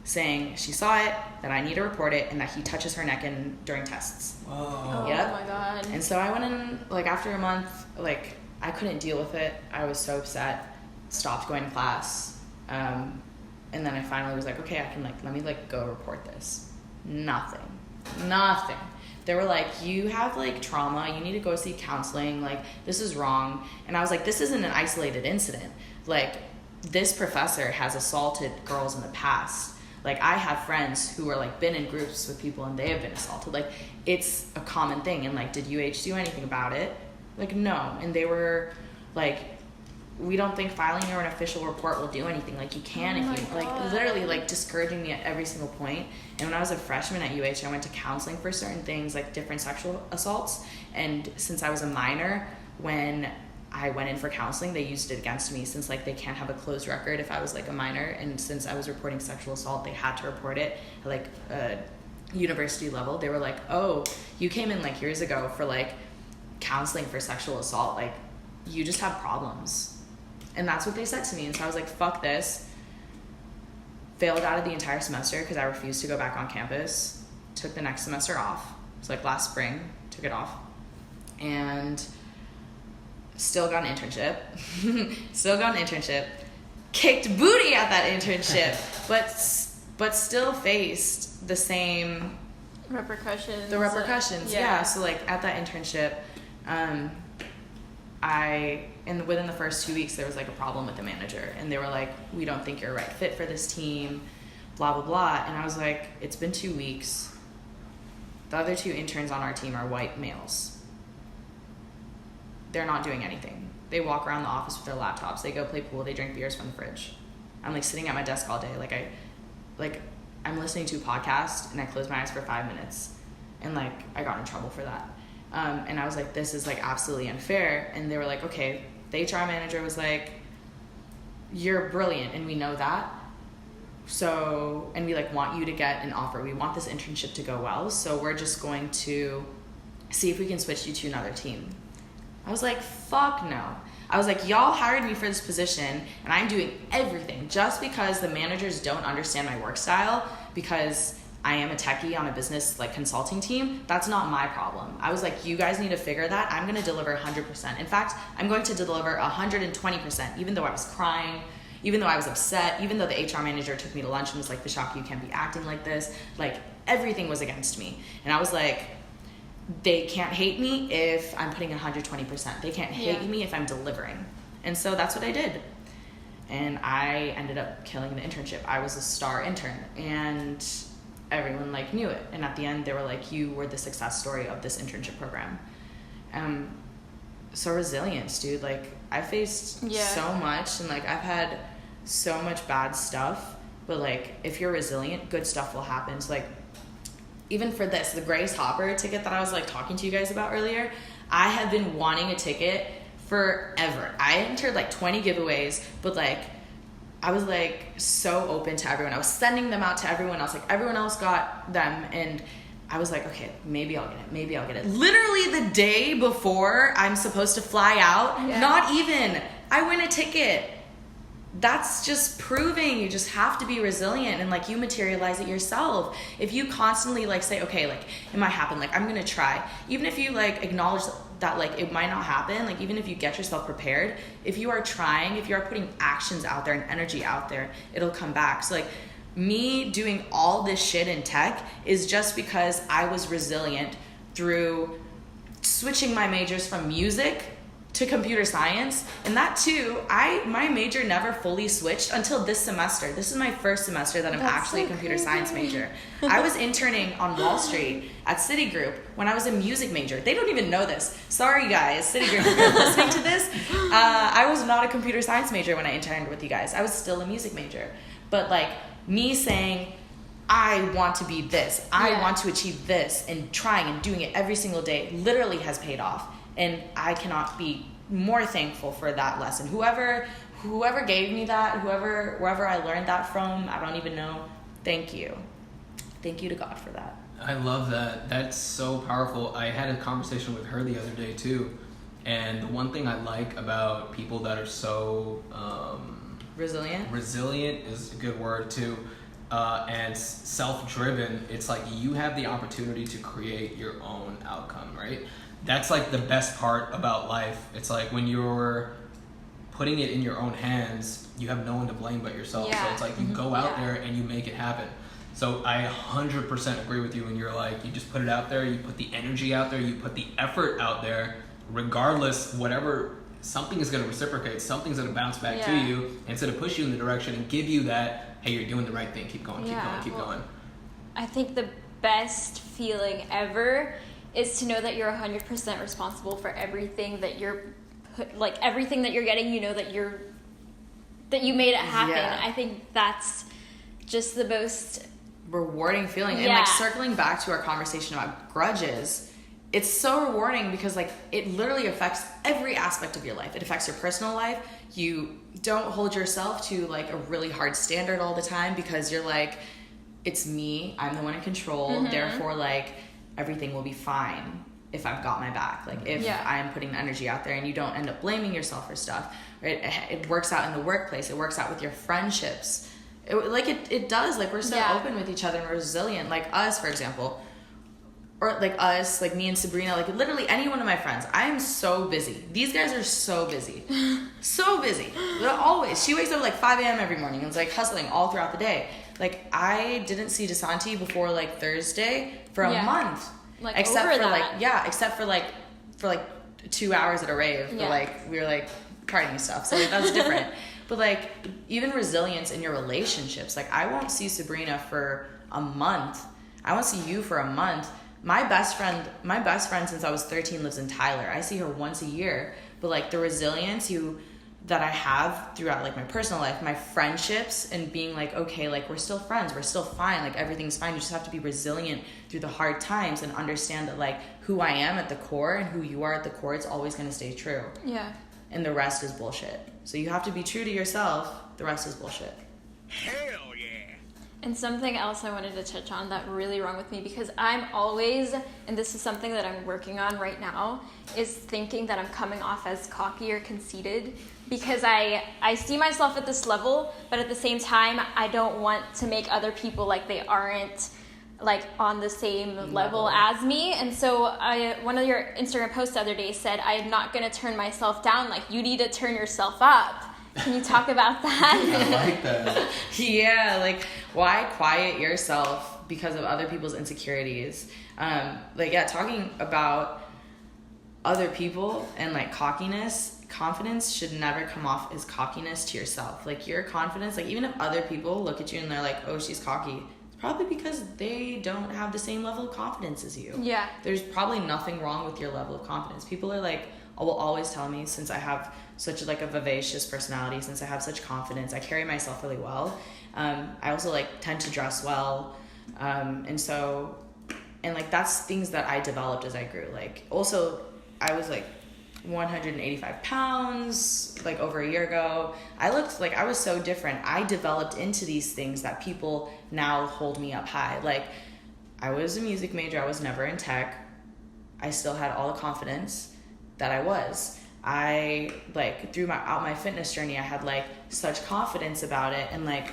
A: saying she saw it, that I need to report it, and that he touches her neck during tests.
C: Whoa.
A: Yep.
B: Oh my god.
A: And so I went in, like after a month, like I couldn't deal with it. I was so upset, stopped going to class. And then I finally was like, okay, I can like, let me like go report this. Nothing. They were like, you have like trauma, you need to go seek counseling, like this is wrong. And I was like, this isn't an isolated incident. Like this professor has assaulted girls in the past. Like I have friends who are like been in groups with people and they have been assaulted. Like it's a common thing. And like, did UH do anything about it? Like no. And they were like, we don't think filing an official report will do anything. Like you can if you like literally like discouraging me at every single point. And when I was a freshman at UH, I went to counseling for certain things like different sexual assaults. And since I was a minor, when I went in for counseling, they used it against me since like they can't have a closed record if I was like a minor. And since I was reporting sexual assault, they had to report it at like a university level. They were like, oh, you came in like years ago for like counseling for sexual assault. Like you just have problems. And that's what they said to me. And so I was like, fuck this. Failed out of the entire semester because I refused to go back on campus. Took the next semester off. It was like last spring. took it off, and still got an internship. Kicked booty at that internship, but still faced the same
B: repercussions.
A: The repercussions, yeah. So like at that internship, within the first 2 weeks there was like a problem with the manager, and they were like, we don't think you're a right fit for this team, blah blah blah. And I was like, it's been 2 weeks. The other 2 interns on our team are white males. They're not doing anything. They walk around the office with their laptops. They go play pool. They drink beers from the fridge. I'm like sitting at my desk all day. I'm listening to a podcast and I close my eyes for 5 minutes, and like I got in trouble for that. And I was like, this is like absolutely unfair. And they were like, okay. The HR manager was like, you're brilliant and we know that. So, and we like want you to get an offer. We want this internship to go well. So we're just going to see if we can switch you to another team. I was like, fuck no. I was like, y'all hired me for this position and I'm doing everything just because the managers don't understand my work style, because I am a techie on a business like consulting team. That's not my problem. I was like, you guys need to figure that. I'm going to deliver 100%. In fact, I'm going to deliver 120%, even though I was crying, even though I was upset, even though the HR manager took me to lunch and was like, Vishaka, you can't be acting like this. Like everything was against me. And I was like, they can't hate me if I'm putting 120%. They can't hate me if I'm delivering. And so that's what I did. And I ended up killing the internship. I was a star intern, and everyone like knew it. And at the end, they were like, you were the success story of this internship program. So resilience, dude. Like I faced so much, and like I've had so much bad stuff, but like if you're resilient, good stuff will happen. So like, even for this, the Grace Hopper ticket that I was like talking to you guys about earlier, I have been wanting a ticket forever. I entered like 20 giveaways, but like I was like so open to everyone. I was sending them out to everyone else. Like everyone else got them, and I was like, okay, maybe I'll get it. Literally the day before I'm supposed to fly out, not even, I win a ticket. That's just proving you just have to be resilient, and like you materialize it yourself. If you constantly like say, okay, like it might happen, like I'm gonna try, even if you like acknowledge that like it might not happen, like even if you get yourself prepared, if you are trying, if you are putting actions out there and energy out there, it'll come back. So like me doing all this shit in tech is just because I was resilient through switching my majors from music to computer science. And that too, my major never fully switched until this semester. This is my first semester that I'm actually a computer science major. I was interning on Wall Street at Citigroup when I was a music major. They don't even know this. Sorry guys, Citigroup, if you're listening to this, I was not a computer science major when I interned with you guys. I was still a music major. But like me saying, I want to be this, I want to achieve this, and trying and doing it every single day literally has paid off. And I cannot be more thankful for that lesson. Whoever gave me that, wherever I learned that from, I don't even know. Thank you. Thank you to God for that.
C: I love that. That's so powerful. I had a conversation with her the other day too. And the one thing I like about people that are so...
A: resilient
C: is a good word too. And self-driven, it's like you have the opportunity to create your own outcome, right? That's like the best part about life. It's like when you're putting it in your own hands, you have no one to blame but yourself. So it's like you go out there and you make it happen. So I 100% agree with you when you're like, you just put it out there, you put the energy out there, you put the effort out there, regardless, whatever, something is going to reciprocate, something's going to bounce back to you, and it's going to push you in the direction and give you that, hey, you're doing the right thing, keep going, keep going.
B: I think the best feeling ever is to know that you're 100% responsible for everything that everything that you're getting, you know that you made it happen. I think that's just the most
A: rewarding feeling. And like circling back to our conversation about grudges, it's so rewarding because like it literally affects every aspect of your life. It affects your personal life. You don't hold yourself to like a really hard standard all the time because you're like, it's me, I'm the one in control, therefore like everything will be fine if I've got my back. Like if I'm putting the energy out there, and you don't end up blaming yourself for stuff, right? It works out in the workplace. It works out with your friendships. It does. Like we're so open with each other and we're resilient. Like us, for example, or like us, like me and Sabrina, like literally any one of my friends, I am so busy. These guys are so busy. So busy. They're always. She wakes up at like 5 a.m. every morning and is like hustling all throughout the day. Like I didn't see DeSanti before like Thursday for a month.
B: Like
A: except
B: over
A: for
B: that.
A: except for like 2 hours at a rave.
B: Yeah.
A: But like we were like partying stuff. So like that's different. But like even resilience in your relationships. Like I won't see Sabrina for a month. I won't see you for a month. My best friend since I was 13 lives in Tyler. I see her once a year. But like the resilience that I have throughout like my personal life, my friendships, and being like, okay, like we're still friends, we're still fine, like everything's fine. You just have to be resilient through the hard times and understand that like who I am at the core and who you are at the core, it's always going to stay true.
B: Yeah.
A: And the rest is bullshit. So you have to be true to yourself. The rest is bullshit.
D: Hell yeah.
B: And something else I wanted to touch on that really wrong with me, because I'm always, and this is something that I'm working on right now, is thinking that I'm coming off as cocky or conceited, because I see myself at this level, but at the same time, I don't want to make other people like they aren't like on the same level as me. And so one of your Instagram posts the other day said, I'm not going to turn myself down. Like, you need to turn yourself up. Can you talk about that?
C: I like that.
A: Yeah, like why quiet yourself because of other people's insecurities? Talking about other people and like confidence should never come off as cockiness to yourself. Like your confidence, like even if other people look at you and they're like, oh, she's cocky, it's probably because they don't have the same level of confidence as you.
B: Yeah.
A: There's probably nothing wrong with your level of confidence. People are like, will always tell me, since I have such like a vivacious personality, since I have such confidence, I carry myself really well. I also like tend to dress well. And that's things that I developed as I grew. Like also I was like 185 pounds like over a year ago. I looked like I was so different. I developed into these things that people now hold me up high. Like I was a music major. I was never in tech. I still had all the confidence that I was. I like throughout my fitness journey, I had like such confidence about it, and like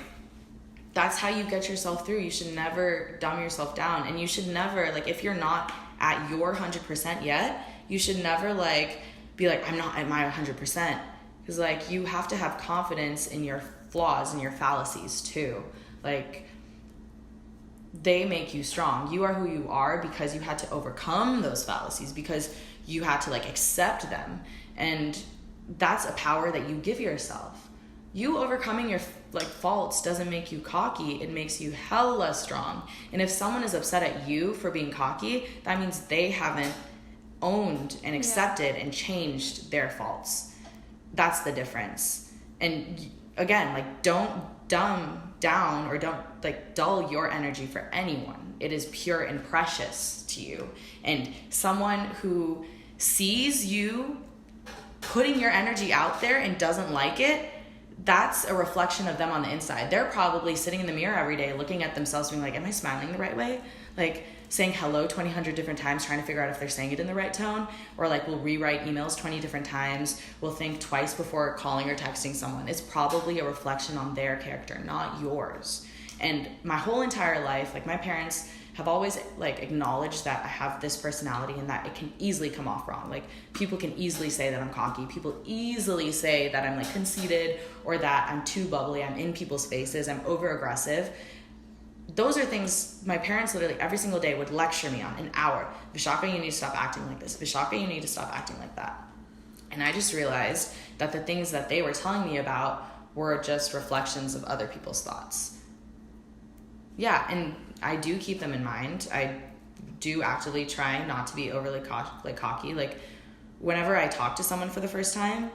A: that's how you get yourself through. You should never dumb yourself down, and you should never like if you're not at your 100% yet, you should never like be like I'm not at my 100%, because like you have to have confidence in your flaws and your fallacies too. Like they make you strong. You are who you are because you had to overcome those fallacies, because you had to like accept them. And that's a power that you give yourself. You overcoming your like faults doesn't make you cocky. It makes you hella strong. And if someone is upset at you for being cocky, that means they haven't owned and accepted and changed their faults. That's the difference. And again, like don't dumb down or don't like dull your energy for anyone. It is pure and precious to you. And someone who sees you putting your energy out there and doesn't like it, that's a reflection of them on the inside. They're probably sitting in the mirror every day looking at themselves being like, am I smiling the right way? Like saying hello 200 different times trying to figure out if they're saying it in the right tone, or like we'll rewrite emails 20 different times, we'll think twice before calling or texting someone. It's probably a reflection on their character, not yours. And my whole entire life, like my parents have always like acknowledged that I have this personality and that it can easily come off wrong. Like people can easily say that I'm cocky. People easily say that I'm like conceited, or that I'm too bubbly. I'm in people's faces. I'm over aggressive. Those are things my parents literally every single day would lecture me on an hour. Vishaka, you need to stop acting like this. Vishaka, you need to stop acting like that. And I just realized that the things that they were telling me about were just reflections of other people's thoughts. Yeah, and I do keep them in mind. I do actively try not to be overly cocky. Like whenever I talk to someone for the first time,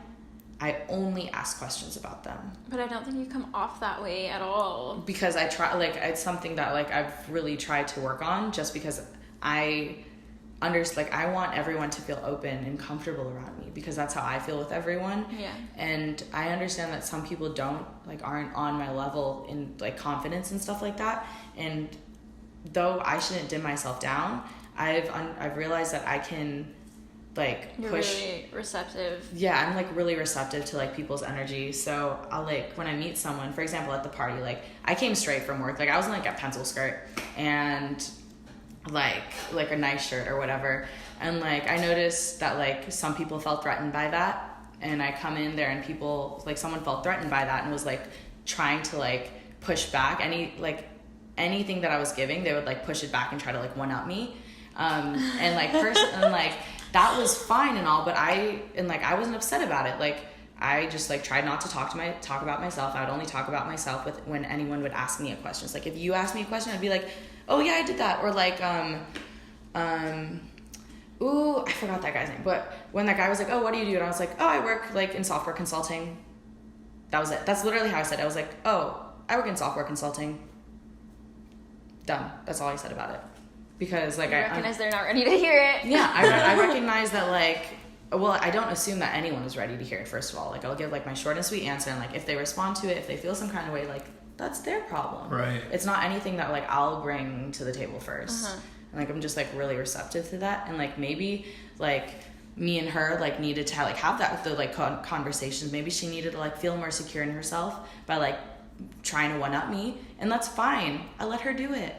A: I only ask questions about them. But
B: I don't think you come off that way at all.
A: Because I try, like it's something that like I've really tried to work on, just because I want everyone to feel open and comfortable around me, because that's how I feel with everyone.
B: Yeah.
A: And I understand that some people aren't on my level in like confidence and stuff like that. And though I shouldn't dim myself down, I've realized that I can like
B: You're
A: push.
B: Really receptive.
A: Yeah, I'm like really receptive to like people's energy. So I'll like when I meet someone, for example, at the party, like I came straight from work. Like I was in like a pencil skirt and like a nice shirt or whatever. And like I noticed that like some people felt threatened by that, and I come in there and people like someone felt threatened by that and was like trying to like push back anything that I was giving. They would like push it back and try to like one up me, and like and like that was fine and all, but I wasn't upset about it. Like I just like tried not to talk about myself. I would only talk about myself when anyone would ask me a question. It's like if you asked me a question, I'd be like, oh yeah, I did that, or like ooh, I forgot that guy's name. But when that guy was like, oh, what do you do? And I was like, oh, I work like in software consulting. That was it. That's literally how I said it. I was like, oh, I work in software consulting. Done. That's all I said about it. Because like
B: I recognize they're not ready to hear it.
A: Yeah, I recognize that like, well, I don't assume that anyone is ready to hear it, first of all. Like I'll give like my short and sweet answer, and like if they respond to it, if they feel some kind of way, like that's their problem.
C: Right.
A: It's not anything that like I'll bring to the table first. And like I'm just like really receptive to that, and like maybe like me and her like needed to like have that the like conversations. Maybe she needed to like feel more secure in herself by like trying to one up me, and that's fine. I let her do it.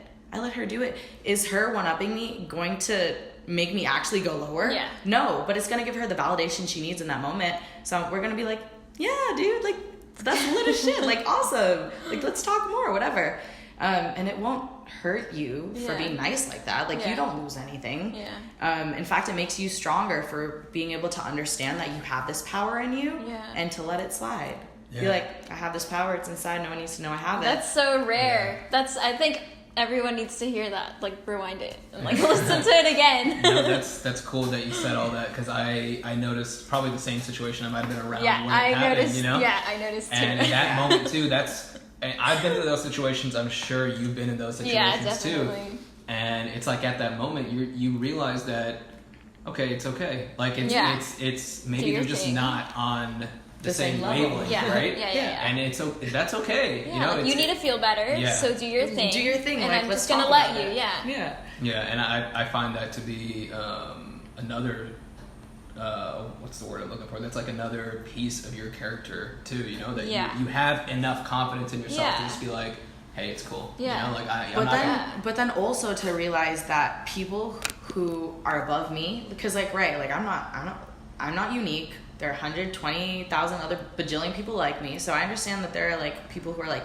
A: Is her one upping me going to make me actually go lower?
B: Yeah.
A: No, but it's gonna give her the validation she needs in that moment. So we're gonna be like, yeah, dude, like that's lit as shit. Like awesome. Like let's talk more, whatever. And it won't hurt you for being nice like that. Like you don't lose anything.
B: Yeah.
A: In fact, it makes you stronger for being able to understand that you have this power in you and to let it slide. Be like, I have this power, it's inside, no one needs to know I have it.
B: That's so rare. I think everyone needs to hear that. Like rewind it and like listen to it again.
C: No, that's cool that you said all that, because I noticed probably the same situation. I might have been around when it happened,
B: noticed,
C: you know?
B: Yeah, I noticed too.
C: And in that moment too, and I've been through those situations. I'm sure you've been in those situations too. And it's like at that moment you realize that okay, it's okay. Like it's maybe you're just not on the same wavelength, right?
B: Yeah.
C: And that's okay.
B: Yeah,
C: you know,
B: like you need to feel better, so do your thing.
A: Do your thing,
B: and
A: like,
B: I'm
A: let's
B: just gonna
A: talk
B: let
A: about
B: you.
A: it.
B: Yeah.
C: Yeah, and I find that to be another what's the word I'm looking for? That's like another piece of your character too. You know that you have enough confidence in yourself to just be like, hey, it's cool.
B: Yeah.
C: You know, like
A: but then also to realize that people who are above me, because like I'm not unique. There are 120,000 other bajillion people like me. So I understand that there are like people who are like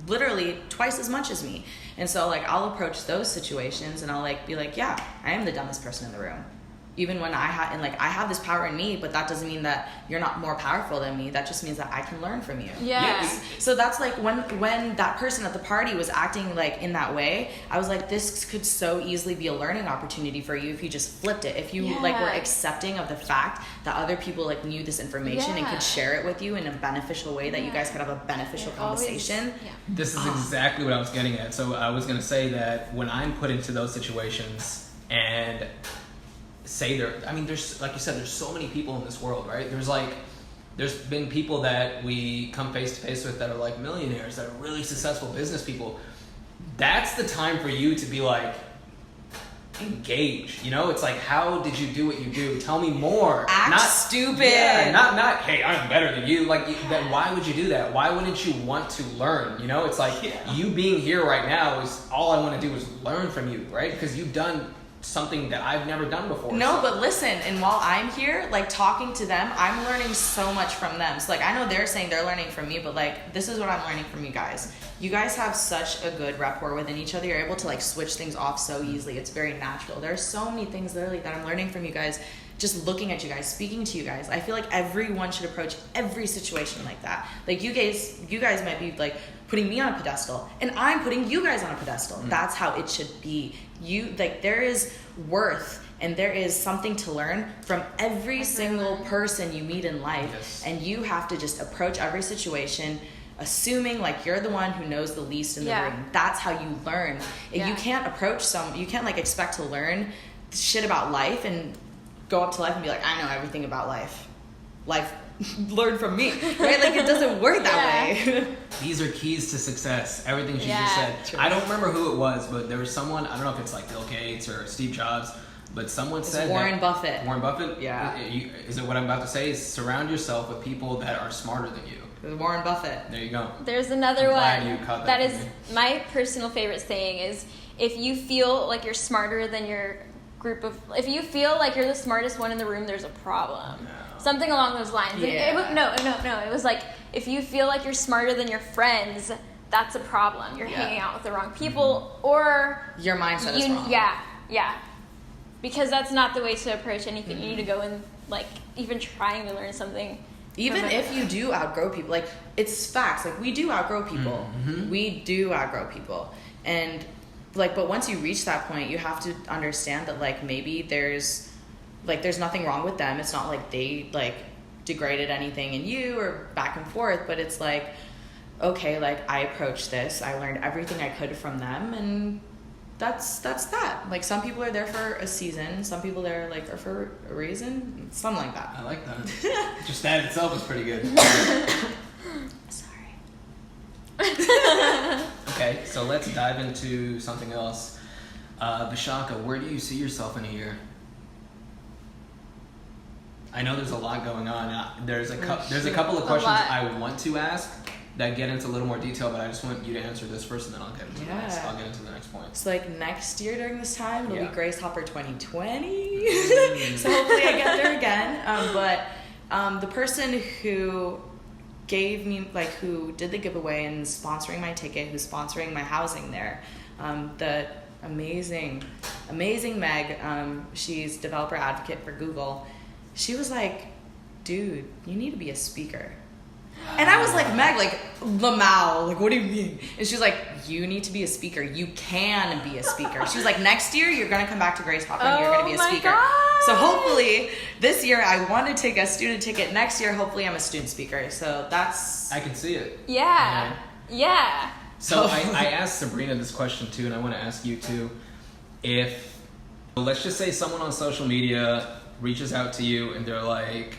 A: literally twice as much as me. And so like I'll approach those situations and I'll like be like, yeah, I am the dumbest person in the room. Even when I have this power in me, but that doesn't mean that you're not more powerful than me. That just means that I can learn from you.
B: Yeah.
A: So that's like when that person at the party was acting like in that way, I was like, this could so easily be a learning opportunity for you if you just flipped it. If you like were accepting of the fact that other people like knew this information and could share it with you in a beneficial way, that you guys could have a beneficial conversation.
C: This is exactly what I was getting at. So I was going to say that when I'm put into those situations and there's, like you said, there's so many people in this world, right? There's been people that we come face to face with that are like millionaires, that are really successful business people. That's the time for you to be like, engage, you know? It's like, how did you do what you do? Tell me more.
A: Not stupid.
C: Yeah, not, hey, I'm better than you. Like, then why would you do that? Why wouldn't you want to learn? You know, it's like, you being here right now is, all I want to do is learn from you, right? Because you've done something that I've never done before.
A: No, but listen, and while I'm here, like talking to them, I'm learning so much from them. So like I know they're saying they're learning from me, but like this is what I'm learning from you guys. You guys have such a good rapport within each other. You're able to like switch things off so easily. It's very natural. There's so many things literally that I'm learning from you guys, just looking at you guys, speaking to you guys. I feel like everyone should approach every situation like that. Like you guys might be like putting me on a pedestal, and I'm putting you guys on a pedestal. That's how it should be. There is worth and there is something to learn from every single person you meet in life, and you have to just approach every situation assuming like you're the one who knows the least in the room. That's how you learn. You can't you can't like expect to learn shit about life and go up to life and be like, I know everything about life. Learn from me, right? Like it doesn't work that way.
C: These are keys to success. Everything she just said. True. I don't remember who it was, but there was someone, I don't know if it's like Bill Gates or Steve Jobs, but someone said
A: Warren Buffett.
C: Warren Buffett?
A: Yeah.
C: Is it what I'm about to say? Is surround yourself with people that are smarter than you.
A: It was Warren Buffett.
C: There you go.
B: There's another
C: I'm glad
B: one
C: you caught
B: that
C: that
B: is
C: from
B: my personal favorite saying is, if you feel like you're smarter than your group of, if you feel like you're the smartest one in the room, there's a problem.
C: No.
B: Something along those lines.
A: Yeah.
B: No. It was like, if you feel like you're smarter than your friends, that's a problem. You're hanging out with the wrong people, or
A: Your mindset is wrong.
B: Yeah. Because that's not the way to approach anything. You need to go in, like, even trying to learn something.
A: Even if you do outgrow people, like, it's facts. Like, we do outgrow people. We do outgrow people. And, like, but once you reach that point, you have to understand that, like, maybe there's nothing wrong with them. It's not like they, like, degraded anything in you or back and forth, but it's like, okay, like, I approached this. I learned everything I could from them, and that's that. Like, some people are there for a season, some people there, like, are for a reason, something like that.
C: I like that. Just that itself is pretty good.
A: Sorry.
C: Okay, so let's dive into something else. Vishaka, where do you see yourself in a year? I know there's a lot going on. There's a couple of questions I want to ask that get into a little more detail, but I just want you to answer this first, and then I'll get into the next point.
A: So, like, next year during this time, it'll
C: Yeah.
A: be Grace Hopper 2020. So hopefully I get there again. But the person who gave me, like, who did the giveaway and sponsoring my ticket, who's sponsoring my housing there, the amazing Meg, she's developer advocate for Google. She was like, dude, you need to be a speaker. And I was like, Meg, like, Lamau, like, what do you mean? And she was like, you need to be a speaker. You can be a speaker. She was like, next year, you're going to come back to Grace Hopper and you're going to be a speaker.
B: God.
A: So hopefully, this year, I want to take a student ticket. Next year, hopefully, I'm a student speaker. So that's...
C: I can see it.
B: Yeah.
C: So I asked Sabrina this question too, and I want to ask you too. If, let's just say someone on social media reaches out to you and they're like,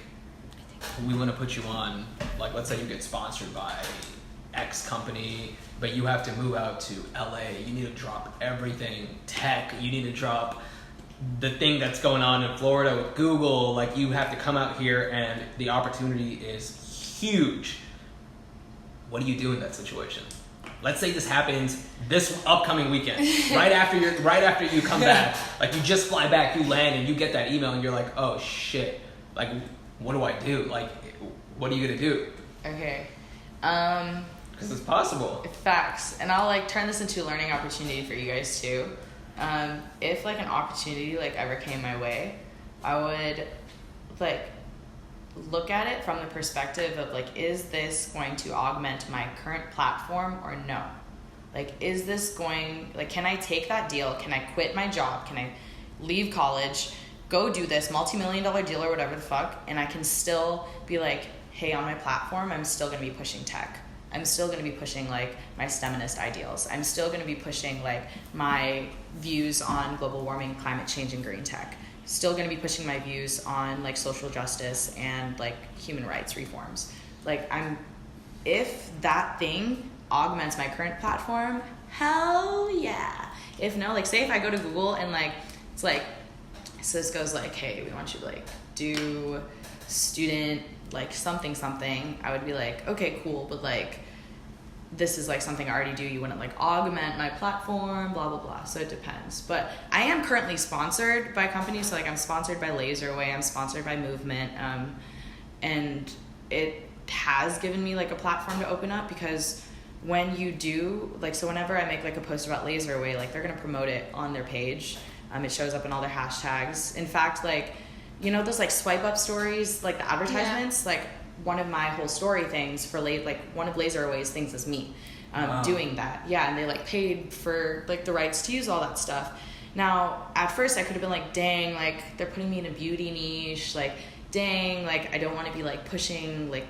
C: we want to put you on, like, let's say you get sponsored by X company, but you have to move out to LA. You need to drop everything, tech. You need to drop the thing that's going on in Florida with Google. Like, you have to come out here, and the opportunity is huge. What do you do in that situation? Let's say this happens this upcoming weekend, right after you come back. Like, you just fly back, you land, and you get that email, and you're like, oh shit, like, what do I do? Like, what are you gonna do?
A: Okay.
C: Because it's possible.
A: Facts. And I'll, like, turn this into a learning opportunity for you guys too. If, like, an opportunity, like, ever came my way, I would, like, look at it from the perspective of, like, is this going to augment my current platform or no? Like, is this going, like, can I take that deal? Can I quit my job? Can I leave college, go do this multi-million-dollar deal or whatever the fuck, and I can still be like, hey, on my platform, I'm still going to be pushing tech. I'm still going to be pushing, like, my STEMinist ideals. I'm still going to be pushing, like, my views on global warming, climate change, and green tech. Still going to be pushing my views on, like, social justice and, like, human rights reforms. Like, if that thing augments my current platform, hell yeah. If no, like, say if I go to Google and, like, it's like, Cisco's like, hey, we want you to, like, do student, like, something, I would be like, okay, cool, but, like, this is, like, something I already do. You wouldn't, like, augment my platform, blah, blah, blah. So it depends. But I am currently sponsored by companies. So, like, I'm sponsored by Laserway. I'm sponsored by Movement. And it has given me, like, a platform to open up, because when you do, like, so whenever I make, like, a post about Laserway, like, they're going to promote it on their page. It shows up in all their hashtags. In fact, like, you know those, like, swipe up stories, like, the advertisements? Yeah. Like, one of my whole story things for, like, one of Laserway's things is me doing that. Yeah, and they, like, paid for, like, the rights to use all that stuff. Now, at first I could have been like, dang, like, they're putting me in a beauty niche. Like, dang, like, I don't want to be, like, pushing, like,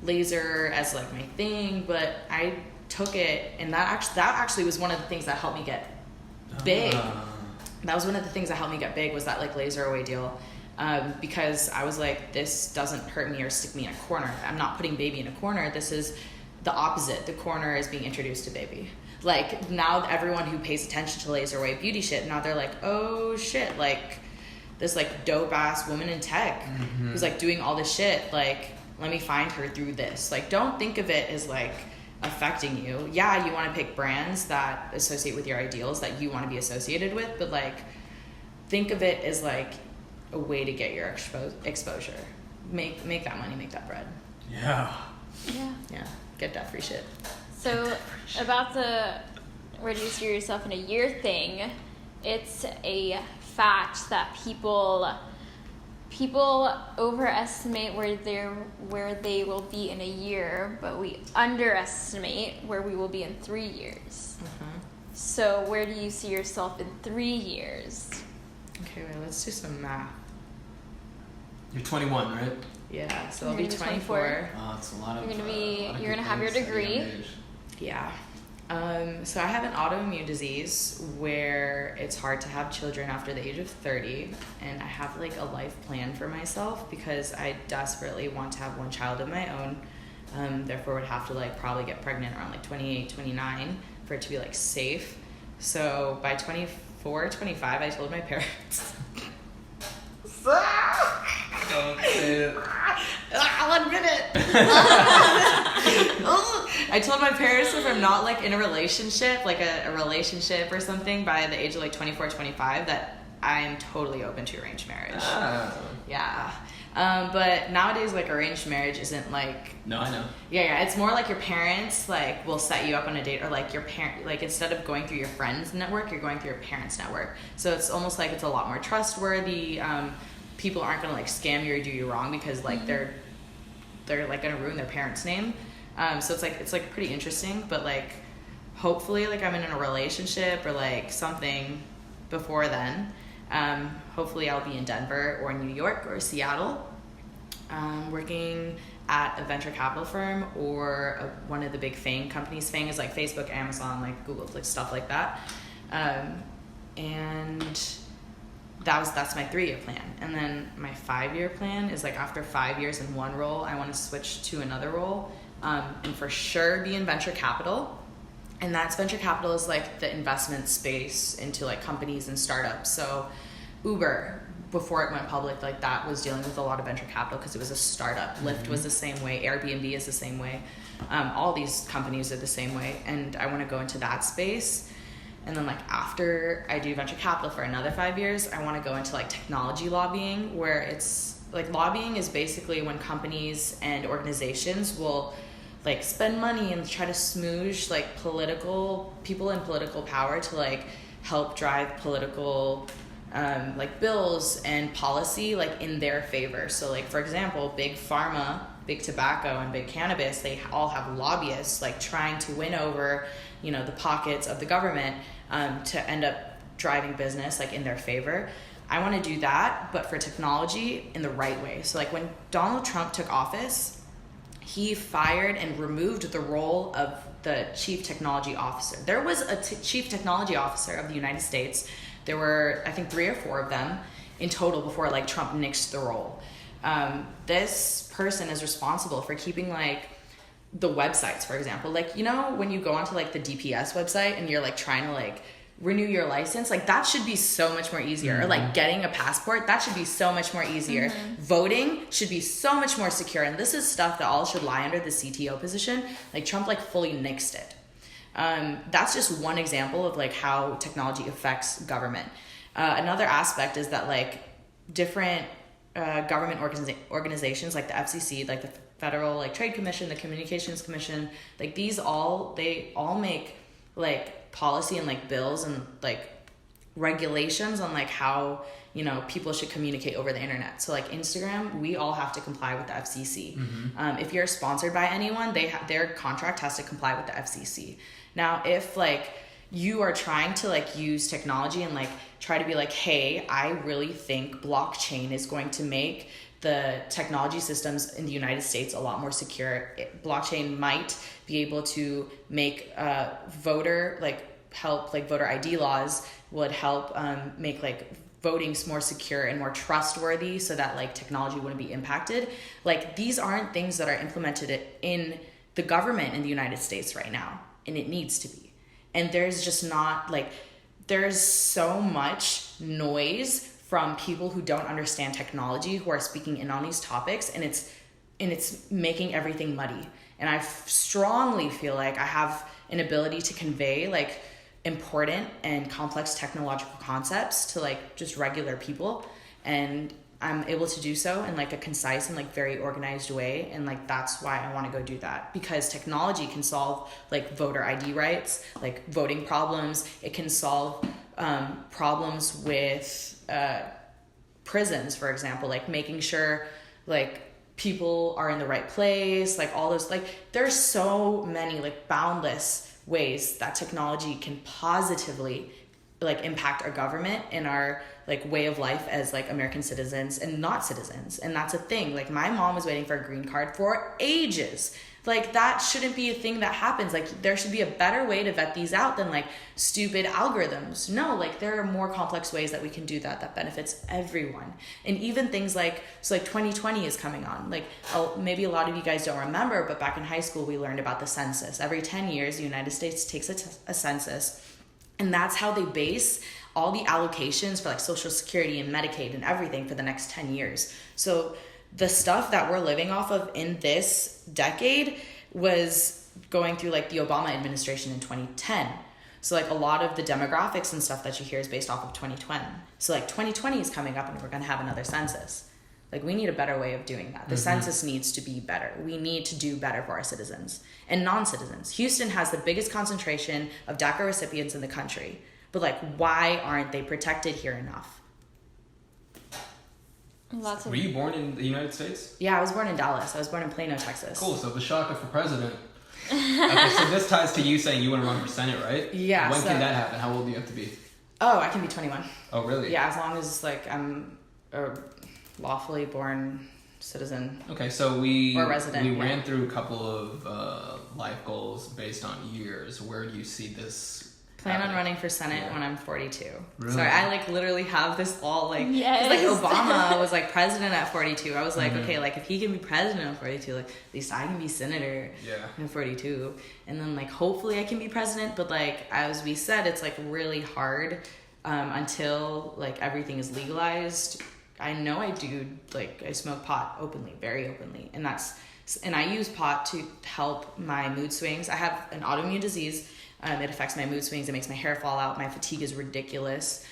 A: laser as, like, my thing. But I took it, and that actually was one of the things that helped me get big. That was one of the things that helped me get big, was that, like, Laserway deal. Because I was like, this doesn't hurt me or stick me in a corner. I'm not putting baby in a corner. This is the opposite. The corner is being introduced to baby. Like, now everyone who pays attention to Laserway beauty shit, now they're like, oh shit, like, this, like, dope ass woman in tech who's, like, doing all this shit. Like, let me find her through this. Like, don't think of it as like affecting you. Yeah, you want to pick brands that associate with your ideals that you want to be associated with, but like think of it as like a way to get your exposure. Make that money, make that bread.
C: Yeah.
A: Yeah, get that free shit.
B: So about the where do you see yourself in a year thing, it's a fact that people overestimate where they will be in a year, but we underestimate where we will be in 3 years.
A: Mm-hmm.
B: So where do you see yourself in 3 years?
A: Okay, wait, let's do some math.
C: You're 21, right?
A: Yeah, so
B: You're
A: I'll be
B: gonna be
A: 24.
B: 24.
C: Oh, it's a lot of.
B: You're gonna have your degree.
A: Yeah. So I have an autoimmune disease where it's hard to have children after the age of 30, and I have like a life plan for myself because I desperately want to have one child of my own. Therefore would have to like probably get pregnant around like 28, 29 for it to be like safe. So by 24, 25, I told my parents.
C: Don't say it.
A: I'll admit it. I told my parents if I'm not like in a relationship, like a relationship or something by the age of like 24, 25, that I'm totally open to arranged marriage. Yeah. But nowadays, like arranged marriage isn't like.
C: No, I know.
A: Yeah. It's more like your parents like will set you up on a date, or like your parent, like instead of going through your friends' network, you're going through your parents' network. So it's almost like it's a lot more trustworthy. People aren't gonna like scam you or do you wrong because like they're like gonna ruin their parents' name. So it's like pretty interesting, but like hopefully like I'm in a relationship or like something before then. Hopefully I'll be in Denver or New York or Seattle, working at a venture capital firm or one of the big FANG companies. FANG is like Facebook, Amazon, like Google, like stuff like that. And that's my 3-year plan. And then my 5-year plan is like after 5 years in one role, I want to switch to another role, and for sure be in venture capital. And that's venture capital is like the investment space into like companies and startups. So Uber, before it went public, like that was dealing with a lot of venture capital because it was a startup. Lyft was the same way. Airbnb is the same way. All these companies are the same way. And I want to go into that space. And then like after I do venture capital for another 5 years, I want to go into like technology lobbying, where it's like lobbying is basically when companies and organizations will like spend money and try to smoosh like political people in political power to like help drive political like bills and policy like in their favor. So like for example, big pharma, big tobacco, and big cannabis, they all have lobbyists like trying to win over, you know, the pockets of the government to end up driving business like in their favor. I want to do that, but for technology in the right way. So like when Donald Trump took office, he fired and removed the role of the chief technology officer. There was a chief technology officer of the United States. There were, I think, 3 or 4 of them in total before like Trump nixed the role. This person is responsible for keeping like the websites, for example. Like, you know, when you go onto like the DPS website and you're like trying to like renew your license, like that should be so much more easier. Or like getting a passport, that should be so much more easier. Voting should be so much more secure. And this is stuff that all should lie under the CTO position. Like Trump like fully nixed it. That's just one example of like how technology affects government. Another aspect is that like different government organizations like the FCC, like the Federal like Trade Commission, the Communications Commission, like they all make like policy and like bills and like regulations on like how, you know, people should communicate over the internet. So like Instagram, we all have to comply with the FCC. If you're sponsored by anyone, their contract has to comply with the FCC. Now, if like you are trying to like use technology and like try to be like, hey, I really think blockchain is going to make the technology systems in the United States a lot more secure. Blockchain might be able to make voter ID laws would help make like voting more secure and more trustworthy so that like technology wouldn't be impacted. Like these aren't things that are implemented in the government in the United States right now, and it needs to be. And there's just not like, there's so much noise from people who don't understand technology, who are speaking in on these topics, and it's making everything muddy. And I strongly feel like I have an ability to convey like important and complex technological concepts to like just regular people, and I'm able to do so in like a concise and like very organized way. And like that's why I want to go do that, because technology can solve like voter ID rights, like voting problems. It can solve problems with prisons, for example, like making sure like people are in the right place, like all those, like there's so many like boundless ways that technology can positively like impact our government and our like way of life as like American citizens and not citizens. And that's a thing. Like my mom was waiting for a green card for ages. Like that shouldn't be a thing that happens. Like there should be a better way to vet these out than like stupid algorithms. No, like there are more complex ways that we can do that benefits everyone. And even things like, so like 2020 is coming on. Like maybe a lot of you guys don't remember, but back in high school we learned about the census. Every 10 years the United States takes a census, and that's how they base all the allocations for like Social Security and Medicaid and everything for the next 10 years. So the stuff that we're living off of in this decade was going through like the Obama administration in 2010. So like a lot of the demographics and stuff that you hear is based off of 2020. So like 2020 is coming up and we're going to have another census. Like we need a better way of doing that. The census needs to be better. We need to do better for our citizens and non-citizens. Houston has the biggest concentration of DACA recipients in the country. But like, why aren't they protected here enough?
C: Were you born in the United States?
A: Yeah, I was born in Dallas. I was born in Plano, Texas.
C: Cool. So Vishaka for president. Okay, so this ties to you saying you want to run for Senate, right?
A: Yeah.
C: When can that happen? How old do you have to be?
A: Oh, I can be 21.
C: Oh, really?
A: Yeah, as long as like I'm a lawfully born citizen.
C: Okay, so we
A: resident,
C: ran through a couple of life goals based on years. Where do you see this?
A: Plan on running for Senate when I'm 42.
C: Really?
A: Sorry, I like literally have this all like,
B: yes.
A: 'cause, like Obama was like president at 42. I was like, okay, like if he can be president at 42, like at least I can be senator at 42. And then like hopefully I can be president, but like as we said, it's like really hard until like everything is legalized. I know I do, like I smoke pot openly, very openly, and I use pot to help my mood swings. I have an autoimmune disease. It affects my mood swings. It makes my hair fall out. My fatigue is ridiculous.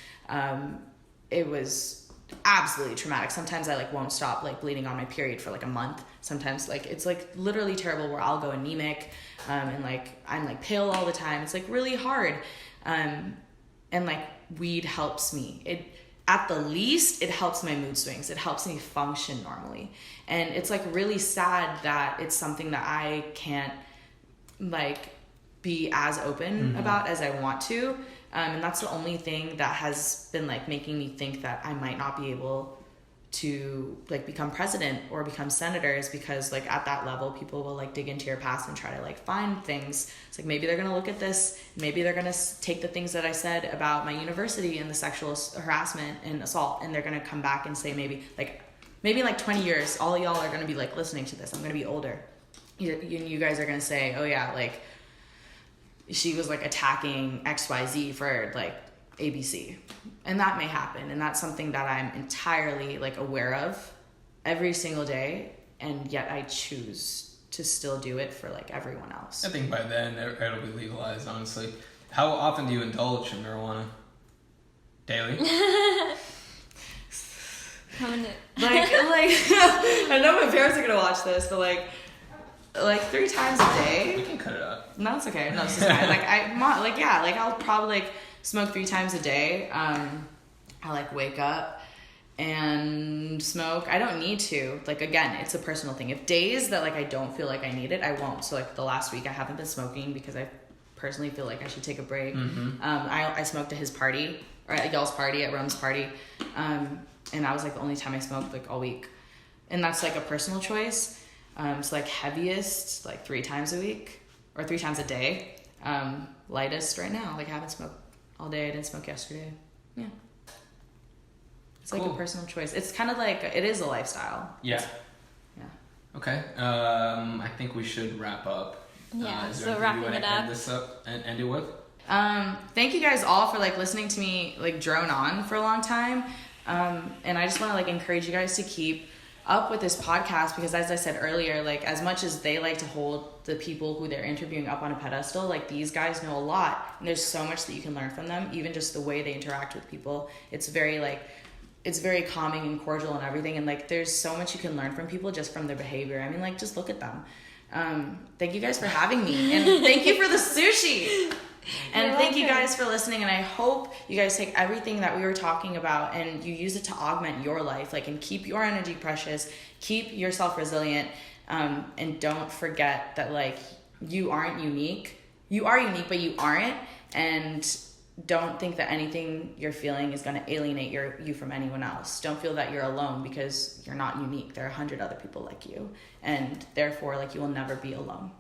A: It was absolutely traumatic. Sometimes I like won't stop like bleeding on my period for like a month. Sometimes like it's like literally terrible where I'll go anemic and like I'm like pale all the time. It's like really hard. And like weed helps me. At the least, it helps my mood swings. It helps me function normally. And it's like really sad that it's something that I can't like be as open about as I want to. And that's the only thing that has been like making me think that I might not be able to like become president or become senator, is because like at that level people will like dig into your past and try to like find things. It's like maybe they're gonna look at this, maybe they're gonna take the things that I said about my university and the sexual harassment and assault, and they're gonna come back and say maybe in like 20 years all y'all are gonna be like listening to this. I'm gonna be older. You guys are gonna say, oh yeah, like she was like attacking XYZ for like ABC. And that may happen. And that's something that I'm entirely like aware of every single day. And yet I choose to still do it for like everyone else.
C: I think by then it'll be legalized, honestly. How often do you indulge in marijuana? Daily?
A: I know my parents are gonna watch this, but like 3 times a day.
C: We can cut it out.
A: No, it's okay. No, it's just fine. I'll probably like smoke 3 times a day. I like wake up and smoke. I don't need to. Like again, it's a personal thing. If days that like I don't feel like I need it, I won't. So like the last week I haven't been smoking because I personally feel like I should take a break. I smoked at his party, or at y'all's party, at Rome's party, and that was like the only time I smoked like all week, and that's like a personal choice. So like heaviest, like 3 times a week or 3 times a day. Lightest right now, like I haven't smoked all day. I didn't smoke yesterday. Yeah. It's like a personal choice. It's kind of like, it is a lifestyle.
C: Yeah.
A: Yeah.
C: Okay. I think we should wrap up.
B: Yeah,
C: is
B: so
C: there
B: wrapping
C: anything you
B: it
C: want to
B: up.
C: end this up and end it with?
A: Thank you guys all for like listening to me like drone on for a long time. And I just want to like encourage you guys to keep up with this podcast because, as I said earlier, like as much as they like to hold the people who they're interviewing up on a pedestal, like these guys know a lot, and there's so much that you can learn from them. Even just the way they interact with people, it's very calming and cordial and everything, and like there's so much you can learn from people just from their behavior. I mean, like, just look at them. Thank you guys for having me, and thank you for the sushi. And thank you guys for listening, and I hope you guys take everything that we were talking about and you use it to augment your life, like, and keep your energy precious, keep yourself resilient, and don't forget that, like, you aren't unique. You are unique, but you aren't, and don't think that anything you're feeling is going to alienate you from anyone else. Don't feel that you're alone, because you're not unique. There are 100 other people like you, and therefore, like, you will never be alone.